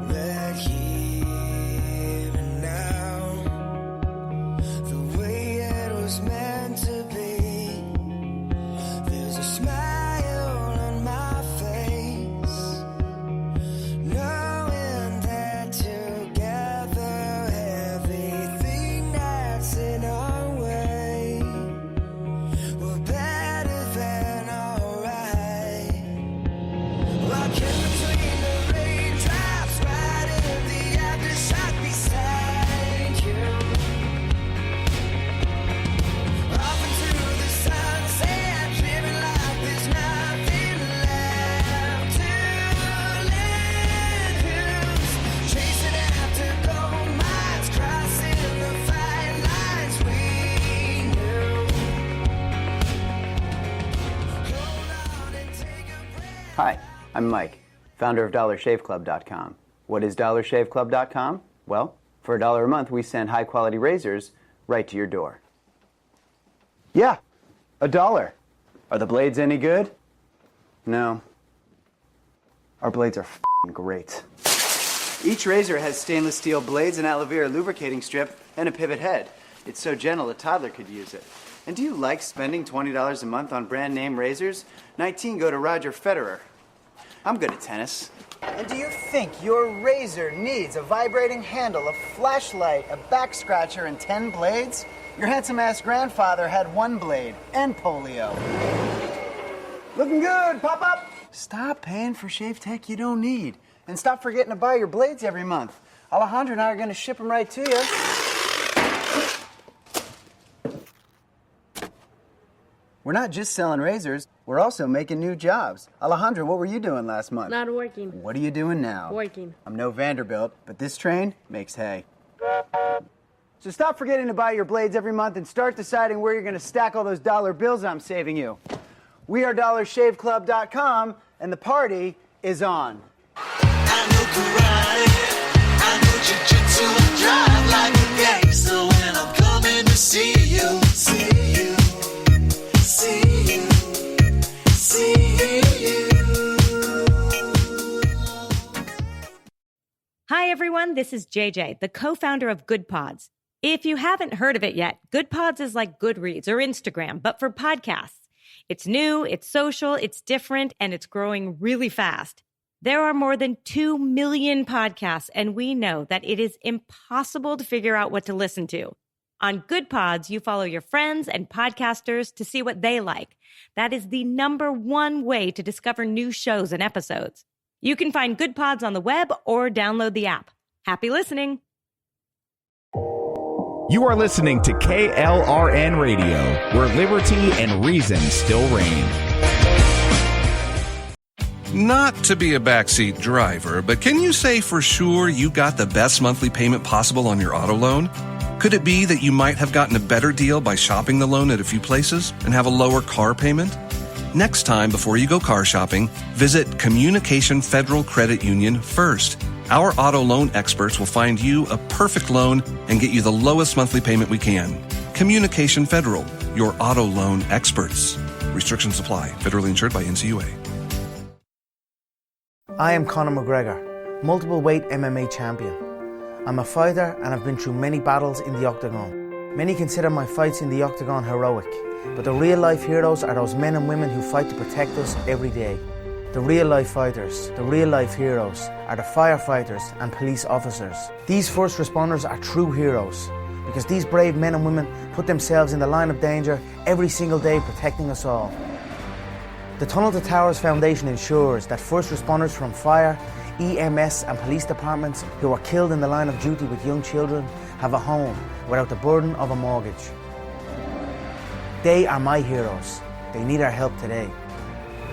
Right here and now. The way it was meant to be. There's a smile on my face, knowing that together everything that's in our way, we're better than alright. Walking between the raindrops, right in the aftershock beside you. Off into the sunset, living like there's nothing left to lose. Chasing after gold mines, crossing the fine lines we knew. Hi, I'm Mike, founder of DollarShaveClub.com. What is DollarShaveClub.com? Well, for $1 a month, we send high-quality razors right to your door. Yeah, $1. Are the blades any good? No. Our blades are f***ing great. Each razor has stainless steel blades, an aloe vera lubricating strip, and a pivot head. It's so gentle a toddler could use it. And do you like spending $20 a month on brand name razors? 19 go to Roger Federer. I'm good at tennis. And do you think your razor needs a vibrating handle, a flashlight, a back scratcher, and 10 blades? Your handsome-ass grandfather had 1 blade and polio. Looking good, pop up! Stop paying for shave tech you don't need. And stop forgetting to buy your blades every month. Alejandro and I are going to ship them right to you. We're not just selling razors, we're also making new jobs. Alejandro, what were you doing last month? Not working. What are you doing now? Working. I'm no Vanderbilt, but this train makes hay. So stop forgetting to buy your blades every month and start deciding where you're going to stack all those dollar bills I'm saving you. We are DollarShaveClub.com, and the party is on. I know karate, I know jiu-jitsu, I drive like a gangster when I'm coming to see you, see you, see you, see you. Hi, everyone. This is JJ, the co-founder of Good Pods. If you haven't heard of it yet, Good Pods is like Goodreads or Instagram, but for podcasts. It's new, it's social, it's different, and it's growing really fast. There are more than 2 million podcasts, and we know that it is impossible to figure out what to listen to. On Good Pods, you follow your friends and podcasters to see what they like. That is the #1 way to discover new shows and episodes. You can find Good Pods on the web or download the app. Happy listening. You are listening to KLRN Radio, where liberty and reason still reign. Not to be a backseat driver, but can you say for sure you got the best monthly payment possible on your auto loan? Could it be that you might have gotten a better deal by shopping the loan at a few places and have a lower car payment? Next time, before you go car shopping, visit Communication Federal Credit Union first. Our auto loan experts will find you a perfect loan and get you the lowest monthly payment we can. Communication Federal, your auto loan experts. Restrictions apply. Federally insured by NCUA. I am Conor McGregor, multiple weight MMA champion. I'm a fighter and I've been through many battles in the octagon. Many consider my fights in the octagon heroic, but the real life heroes are those men and women who fight to protect us every day. The real life fighters, the real life heroes, are the firefighters and police officers. These first responders are true heroes because these brave men and women put themselves in the line of danger every single day protecting us all. The Tunnel to Towers Foundation ensures that first responders from fire, EMS and police departments who are killed in the line of duty with young children have a home without the burden of a mortgage. They are my heroes. They need our help today.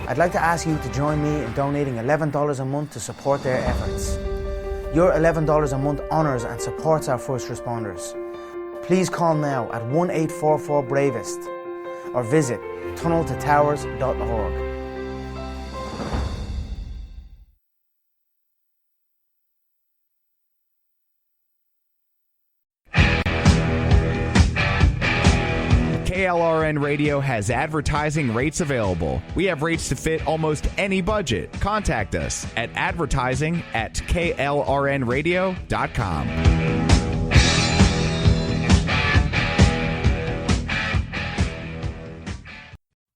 I'd like to ask you to join me in donating $11 a month to support their efforts. Your $11 a month honours and supports our first responders. Please call now at 1-844-BRAVEST or visit tunneltotowers.org. KLRN Radio has advertising rates available. We have rates to fit almost any budget. Contact us at advertising@klrnradio.com.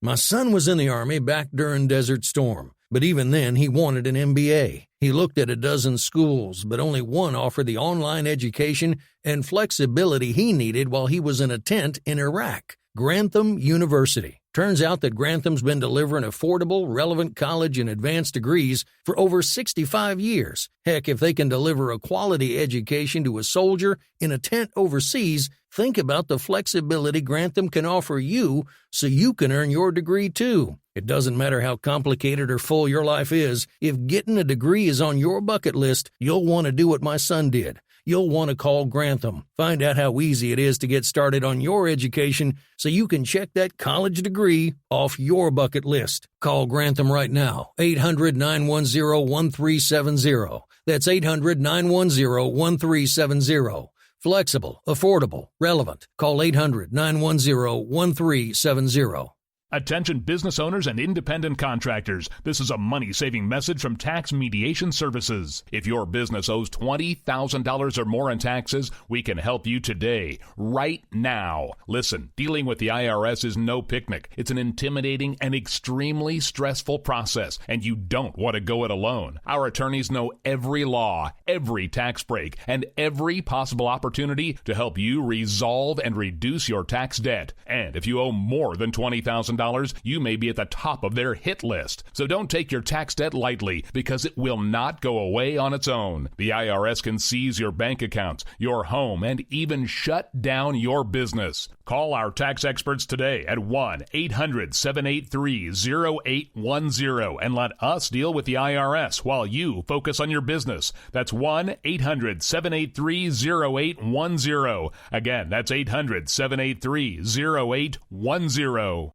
My son was in the Army back during Desert Storm, but even then he wanted an MBA. He looked at a dozen schools, but only one offered the online education and flexibility he needed while he was in a tent in Iraq. Grantham University. Turns out that Grantham's been delivering affordable, relevant college and advanced degrees for over 65 years. Heck, if they can deliver a quality education to a soldier in a tent overseas, think about the flexibility Grantham can offer you so you can earn your degree too. It doesn't matter how complicated or full your life is, if getting a degree is on your bucket list, you'll want to do what my son did. You'll want to call Grantham. Find out how easy it is to get started on your education so you can check that college degree off your bucket list. Call Grantham right now, 800-910-1370. That's 800-910-1370. Flexible, affordable, relevant. Call 800-910-1370. Attention business owners and independent contractors. This is a money-saving message from Tax Mediation Services. If your business owes $20,000 or more in taxes, we can help you today, right now. Listen, dealing with the IRS is no picnic. It's an intimidating and extremely stressful process, and you don't want to go it alone. Our attorneys know every law, every tax break, and every possible opportunity to help you resolve and reduce your tax debt. And if you owe more than $20,000, you may be at the top of their hit list. So don't take your tax debt lightly, because it will not go away on its own. The IRS can seize your bank accounts, your home, and even shut down your business. Call our tax experts today at 1-800-783-0810 and let us deal with the IRS while you focus on your business. That's 1-800-783-0810. Again, that's 800-783-0810.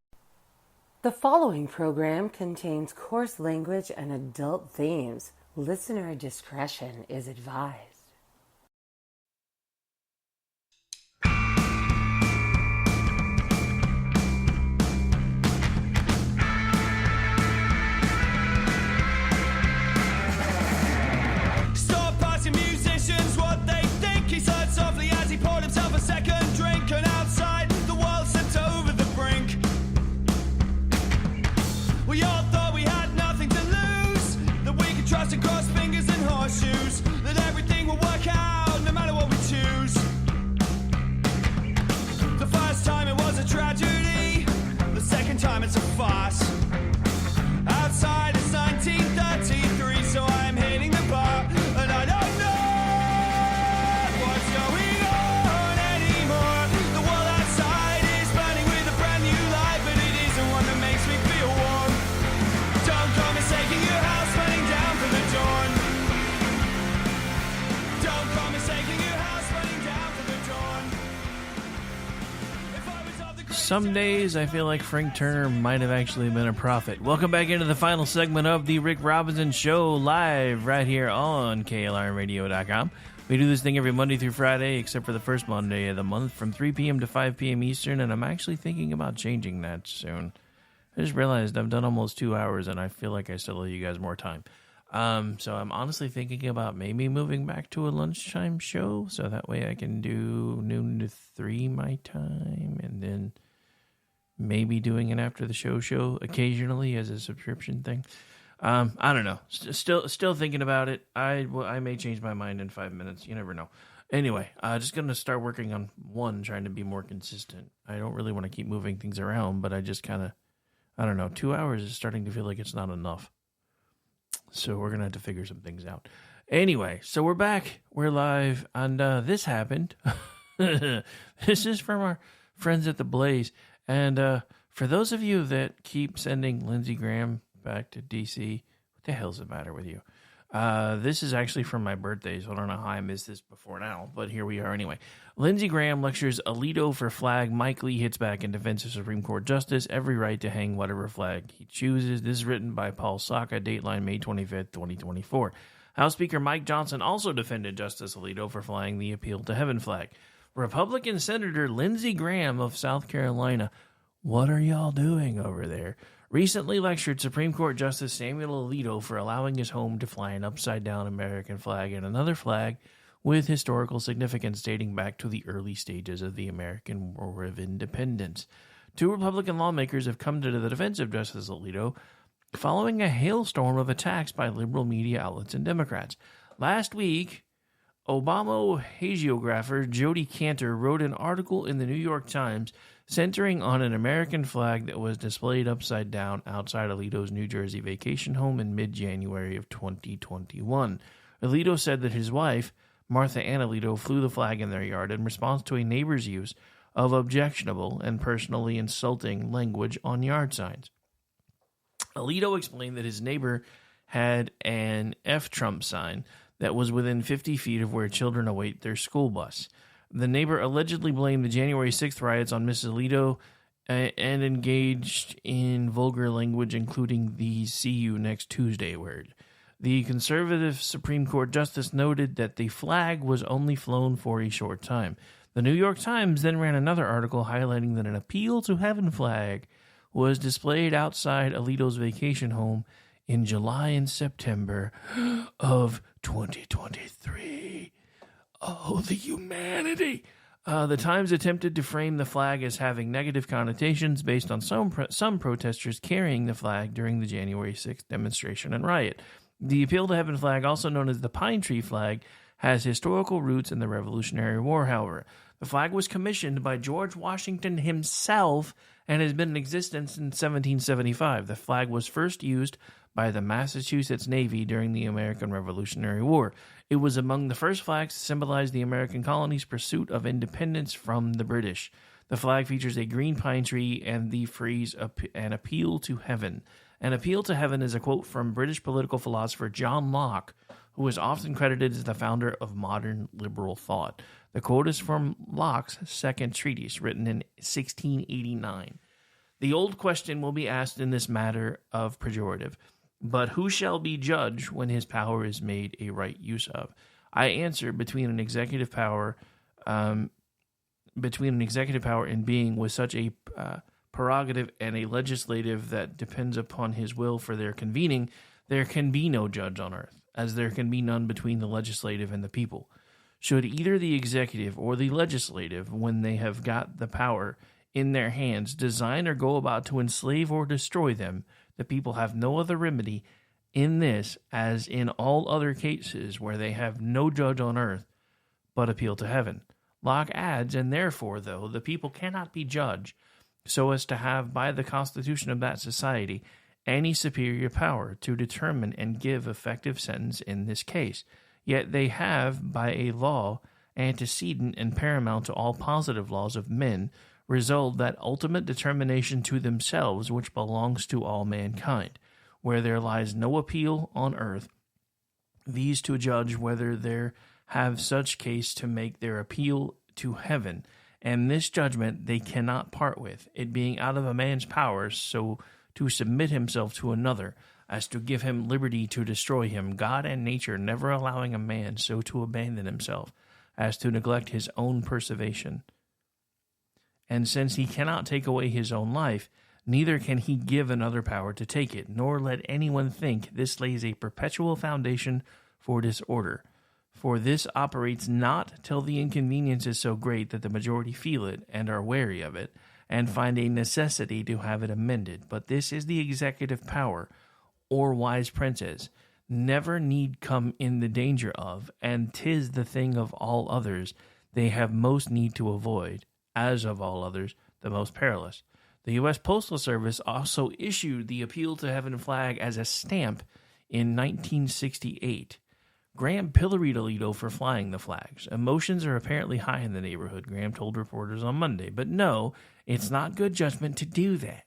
The following program contains coarse language and adult themes. Listener discretion is advised. Stop asking musicians what they think. He sighed softly as he poured himself a second drink, and outside the world slipped over the brink. We all thought we had nothing to lose, that we could trust and cross fingers and horseshoes, that everything will Some days I feel like Frank Turner might have actually been a prophet. Welcome back into the final segment of the Rick Robinson Show, live right here on KLRNradio.com. We do this thing every Monday through Friday, except for the first Monday of the month from 3 p.m. to 5 p.m. Eastern, and I'm actually thinking about changing that soon. I just realized I've done almost 2 hours, and I feel like I still owe you guys more time. So I'm honestly thinking about maybe moving back to a lunchtime show, so that way I can do noon to 3 my time, and then maybe doing an after the show occasionally as a subscription thing. I don't know. Still thinking about it. I may change my mind in 5 minutes. You never know. Anyway, just going to start working on trying to be more consistent. I don't really want to keep moving things around, but I just kind of, I don't know, 2 hours is starting to feel like it's not enough. So we're going to have to figure some things out. Anyway, so we're back. We're live. And this happened. This is from our friends at The Blaze. And for those of you that keep sending Lindsey Graham back to D.C., what the hell's the matter with you? This is actually from my birthday, so I don't know how I missed this before now, but here we are anyway. Lindsey Graham lectures Alito for flag. Mike Lee hits back in defense of Supreme Court Justice. Every right to hang whatever flag he chooses. This is written by Paul Saka. Dateline May 25th, 2024. House Speaker Mike Johnson also defended Justice Alito for flying the Appeal to Heaven flag. Republican Senator Lindsey Graham of South Carolina, what are y'all doing over there? Recently lectured Supreme Court Justice Samuel Alito for allowing his home to fly an upside-down American flag and another flag with historical significance dating back to the early stages of the American War of Independence. Two Republican lawmakers have come to the defense of Justice Alito following a hailstorm of attacks by liberal media outlets and Democrats. Last week, Obama hagiographer Jody Cantor wrote an article in the New York Times centering on an American flag that was displayed upside down outside Alito's New Jersey vacation home in mid-January of 2021. Alito said that his wife, Martha Ann Alito, flew the flag in their yard in response to a neighbor's use of objectionable and personally insulting language on yard signs. Alito explained that his neighbor had an F Trump sign that was within 50 feet of where children await their school bus. The neighbor allegedly blamed the January 6th riots on Mrs. Alito and engaged in vulgar language, including the "see you next Tuesday" word. The conservative Supreme Court justice noted that the flag was only flown for a short time. The New York Times then ran another article highlighting that an Appeal to Heaven flag was displayed outside Alito's vacation home in July and September of 2023. Oh, the humanity! The Times attempted to frame the flag as having negative connotations based on some protesters carrying the flag during the January 6th demonstration and riot. The Appeal to Heaven flag, also known as the Pine Tree flag, has historical roots in the Revolutionary War, however. The flag was commissioned by George Washington himself and has been in existence since 1775. The flag was first used by the Massachusetts Navy during the American Revolutionary War. It was among the first flags to symbolize the American colony's pursuit of independence from the British. The flag features a green pine tree and the phrase, "An Appeal to Heaven." An Appeal to Heaven is a quote from British political philosopher John Locke, who is often credited as the founder of modern liberal thought. The quote is from Locke's second treatise, written in 1689. The old question will be asked in this matter of pejorative, but who shall be judge when his power is made a right use of? I answer, between an executive power in being with such a prerogative and a legislative that depends upon his will for their convening, there can be no judge on earth, as there can be none between the legislative and the people. Should either the executive or the legislative, when they have got the power in their hands, design or go about to enslave or destroy them, the people have no other remedy in this, as in all other cases where they have no judge on earth, but appeal to heaven. Locke adds, and therefore, though the people cannot be judged so as to have, by the constitution of that society, any superior power to determine and give effective sentence in this case, yet they have, by a law antecedent and paramount to all positive laws of men, resolved that ultimate determination to themselves which belongs to all mankind, where there lies no appeal on earth, these to judge whether there have such case to make their appeal to heaven, and this judgment they cannot part with, it being out of a man's power so to submit himself to another, as to give him liberty to destroy him, God and nature never allowing a man so to abandon himself, as to neglect his own preservation. And since he cannot take away his own life, neither can he give another power to take it, nor let anyone think this lays a perpetual foundation for disorder. For this operates not till the inconvenience is so great that the majority feel it and are wary of it, and find a necessity to have it amended. But this is the executive power, or wise princes, never need come in the danger of, and 'tis the thing of all others they have most need to avoid, as of all others the most perilous. The U.S. Postal Service also issued the Appeal to Heaven flag as a stamp in 1968. Graham pilloried Alito for flying the flags. Emotions are apparently high in the neighborhood, Graham told reporters on Monday. But no, it's not good judgment to do that.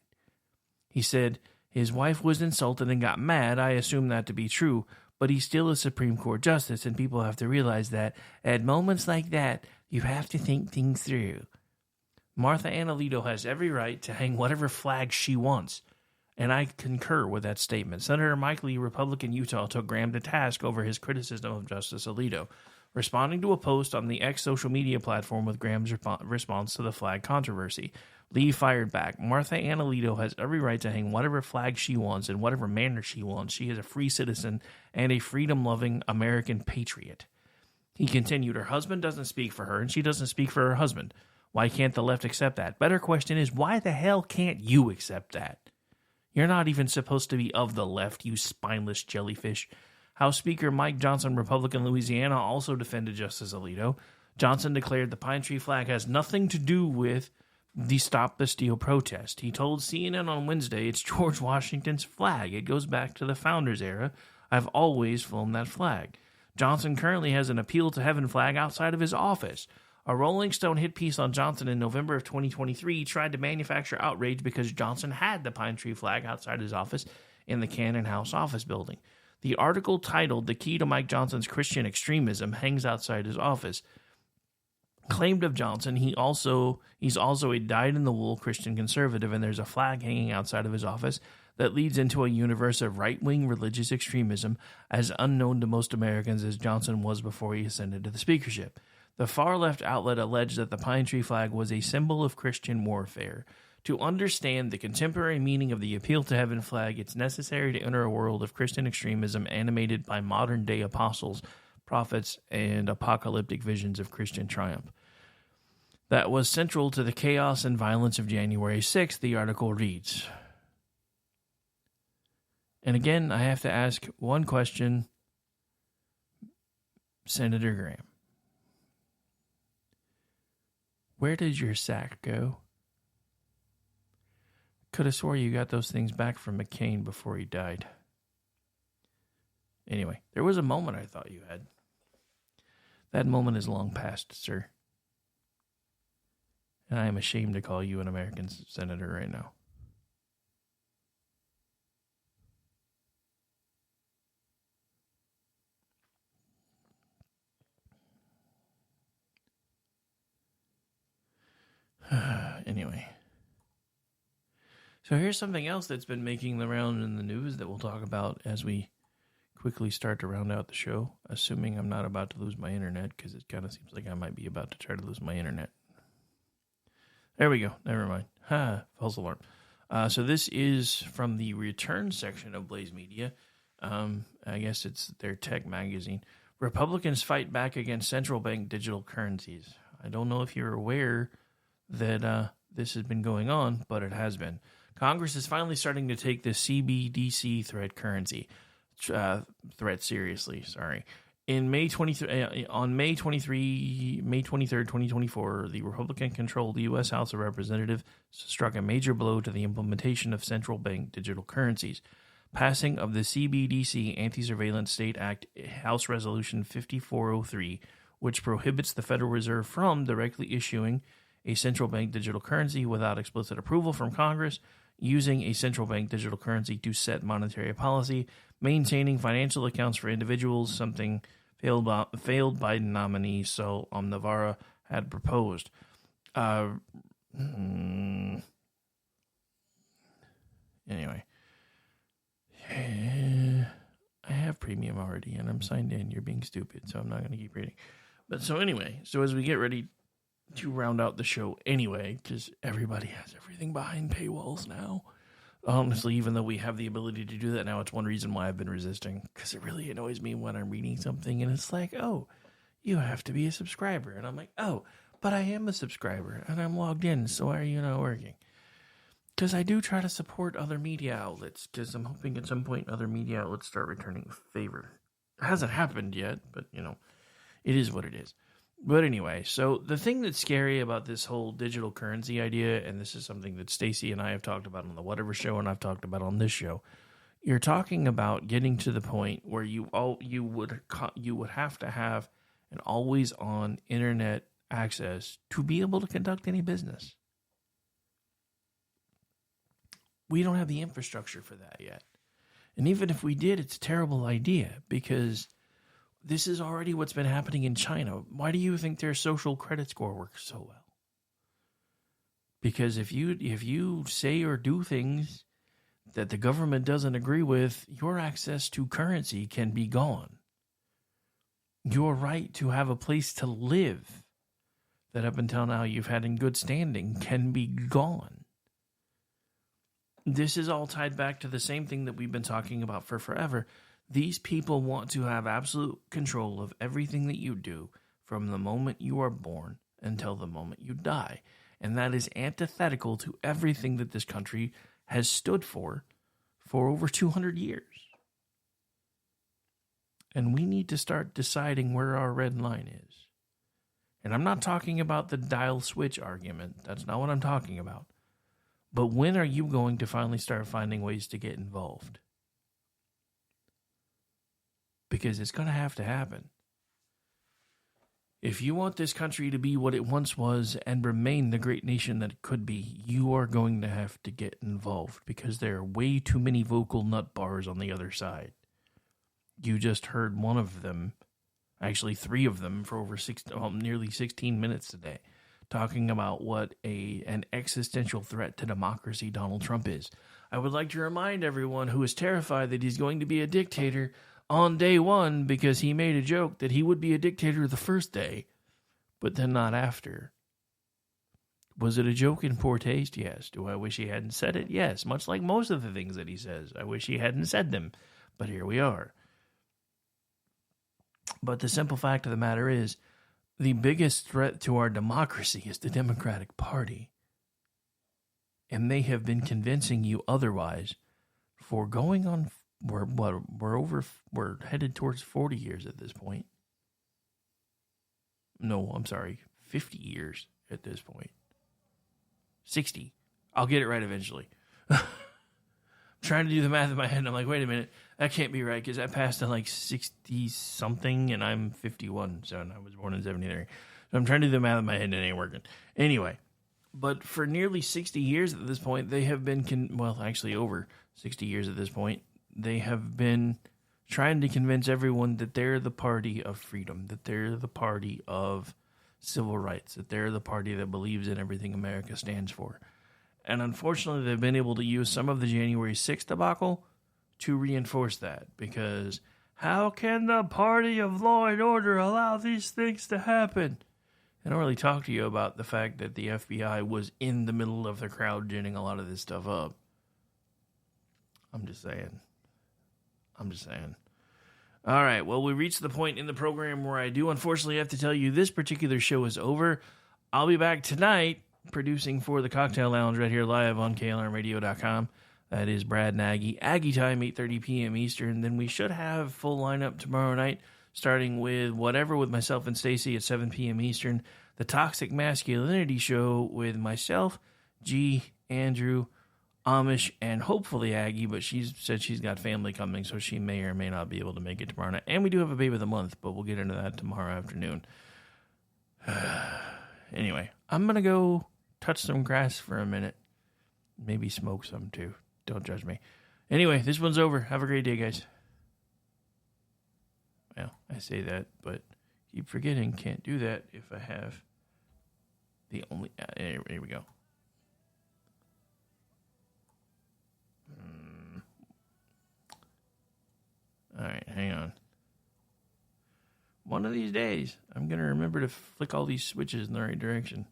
He said his wife was insulted and got mad. I assume that to be true, but he's still a Supreme Court justice, and people have to realize that at moments like that, you have to think things through. Martha Ann Alito has every right to hang whatever flag she wants, and I concur with that statement. Senator Mike Lee, Republican Utah, took Graham to task over his criticism of Justice Alito, responding to a post on the X social media platform with Graham's response to the flag controversy. Lee fired back. Martha Ann Alito has every right to hang whatever flag she wants in whatever manner she wants. She is a free citizen and a freedom-loving American patriot. He continued, her husband doesn't speak for her, and she doesn't speak for her husband. Why can't the left accept that? Better question is, why the hell can't you accept that? You're not even supposed to be of the left, you spineless jellyfish. House Speaker Mike Johnson, Republican Louisiana, also defended Justice Alito. Johnson declared the pine tree flag has nothing to do with the Stop the Steal protest. He told CNN on Wednesday it's George Washington's flag. It goes back to the Founders era. I've always flown that flag. Johnson currently has an Appeal to Heaven flag outside of his office. A Rolling Stone hit piece on Johnson in November of 2023 tried to manufacture outrage because Johnson had the pine tree flag outside his office in the Cannon House office building. The article, titled "The Key to Mike Johnson's Christian Extremism Hangs Outside His Office," claimed of Johnson he's also a dyed-in-the-wool Christian conservative, and there's a flag hanging outside of his office that leads into a universe of right-wing religious extremism as unknown to most Americans as Johnson was before he ascended to the speakership. The far-left outlet alleged that the pine tree flag was a symbol of Christian warfare. To understand the contemporary meaning of the Appeal to Heaven flag, it's necessary to enter a world of Christian extremism animated by modern-day apostles, prophets, and apocalyptic visions of Christian triumph. That was central to the chaos and violence of January 6th, the article reads. And again, I have to ask one question, Senator Graham. Where did your sack go? Could have swore you got those things back from McCain before he died. Anyway, there was a moment I thought you had. That moment is long past, sir. And I am ashamed to call you an American senator right now. Anyway. So here's something else that's been making the round in the news that we'll talk about as we quickly start to round out the show, assuming I'm not about to lose my internet, because it kind of seems like I might be about to try to lose my internet. There we go. Never mind. False alarm. So this is from the return section of Blaze Media. I guess it's their tech magazine. Republicans fight back against central bank digital currencies. I don't know if you're aware that this has been going on, but it has been. Congress is finally starting to take the CBDC threat seriously. On May 23rd, 2024, the Republican-controlled U.S. House of Representatives struck a major blow to the implementation of central bank digital currencies. Passing of the CBDC Anti-Surveillance State Act, House Resolution 5403, which prohibits the Federal Reserve from directly issuing a central bank digital currency without explicit approval from Congress, using a central bank digital currency to set monetary policy, maintaining financial accounts for individuals, something failed Biden nominee Saul Navarro had proposed. Anyway. I have premium already, and I'm signed in. You're being stupid, so I'm not going to keep reading. But so anyway, so as we get ready to round out the show anyway, because everybody has everything behind paywalls now. Honestly, even though we have the ability to do that now, it's one reason why I've been resisting, because it really annoys me when I'm reading something, and it's like, oh, you have to be a subscriber. And I'm like, oh, but I am a subscriber, and I'm logged in, so why are you not working? Because I do try to support other media outlets, because I'm hoping at some point other media outlets start returning a favor. It hasn't happened yet, but, it is what it is. But anyway, so the thing that's scary about this whole digital currency idea, and this is something that Stacey and I have talked about on the Whatever Show, and I've talked about on this show, you're talking about getting to the point where you would have to have an always-on internet access to be able to conduct any business. We don't have the infrastructure for that yet. And even if we did, it's a terrible idea, because this is already what's been happening in China. Why do you think their social credit score works so well? Because if you say or do things that the government doesn't agree with, your access to currency can be gone. Your right to have a place to live that up until now you've had in good standing can be gone. This is all tied back to the same thing that we've been talking about for forever. These people want to have absolute control of everything that you do from the moment you are born until the moment you die. And that is antithetical to everything that this country has stood for over 200 years. And we need to start deciding where our red line is. And I'm not talking about the dial switch argument. That's not what I'm talking about. But when are you going to finally start finding ways to get involved? Because it's going to have to happen. If you want this country to be what it once was and remain the great nation that it could be, you are going to have to get involved, because there are way too many vocal nut bars on the other side. You just heard one of them, actually 3 of them, for over nearly 16 minutes today, talking about what an existential threat to democracy Donald Trump is. I would like to remind everyone who is terrified that he's going to be a dictator on day one, because he made a joke that he would be a dictator the first day, but then not after. Was it a joke in poor taste? Yes. Do I wish he hadn't said it? Yes. Much like most of the things that he says. I wish he hadn't said them, but here we are. But the simple fact of the matter is, the biggest threat to our democracy is the Democratic Party. And they have been convincing you otherwise for going on. We're headed towards 40 years at this point. No, I'm sorry, 50 years at this point. 60. I'll get it right eventually. I'm trying to do the math in my head, and I'm like, wait a minute, that can't be right, because I passed in like 60-something, and I'm 51, so I was born in 73. So I'm trying to do the math in my head, and it ain't working. Anyway, but for nearly 60 years at this point, they have been, actually over 60 years at this point, they have been trying to convince everyone that they're the party of freedom, that they're the party of civil rights, that they're the party that believes in everything America stands for. And unfortunately, they've been able to use some of the January 6th debacle to reinforce that, because how can the party of law and order allow these things to happen? I don't really talk to you about the fact that the FBI was in the middle of the crowd ginning a lot of this stuff up. I'm just saying. All right, well, we reached the point in the program where I do unfortunately have to tell you this particular show is over. I'll be back tonight producing for the Cocktail Lounge right here live on KLRNradio.com. That is Brad and Aggie time, 8:30 p.m. Eastern. Then we should have full lineup tomorrow night, starting with Whatever with myself and Stacey at 7 p.m. Eastern. The Toxic Masculinity Show with myself, G, Andrew, Amish, and hopefully Aggie, but she's said she's got family coming, so she may or may not be able to make it tomorrow night. And we do have a Babe of the Month, but we'll get into that tomorrow afternoon. Anyway, I'm going to go touch some grass for a minute. Maybe smoke some, too. Don't judge me. Anyway, this one's over. Have a great day, guys. Well, I say that, but keep forgetting can't do that if I have The only... here we go. All right, hang on. One of these days, I'm going to remember to flick all these switches in the right direction.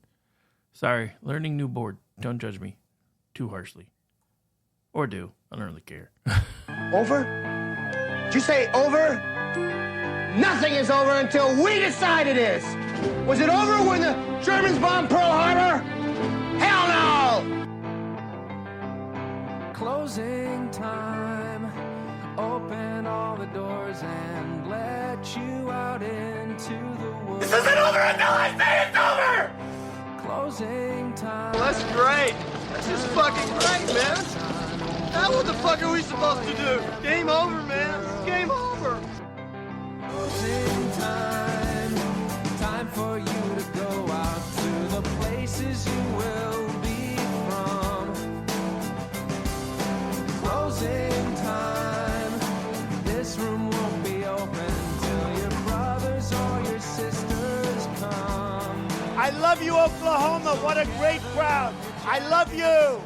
Sorry, learning new board. Don't judge me too harshly. Or do. I don't really care. Over? Did you say over? Nothing is over until we decide it is. Was it over when the Germans bombed Pearl Harbor? Hell no! Closing time. Open all the doors and let you out into the woods. This isn't over until I say it's over! Closing time. Well, that's great. That's just fucking great, man. Now what the fuck are we supposed to do? Game over, man. Game over. Closing time. Time for you to go out to the places you will be from. Closing time. This room won't be open till your brothers or your sisters come. I love you, Oklahoma. What a great crowd. I love you.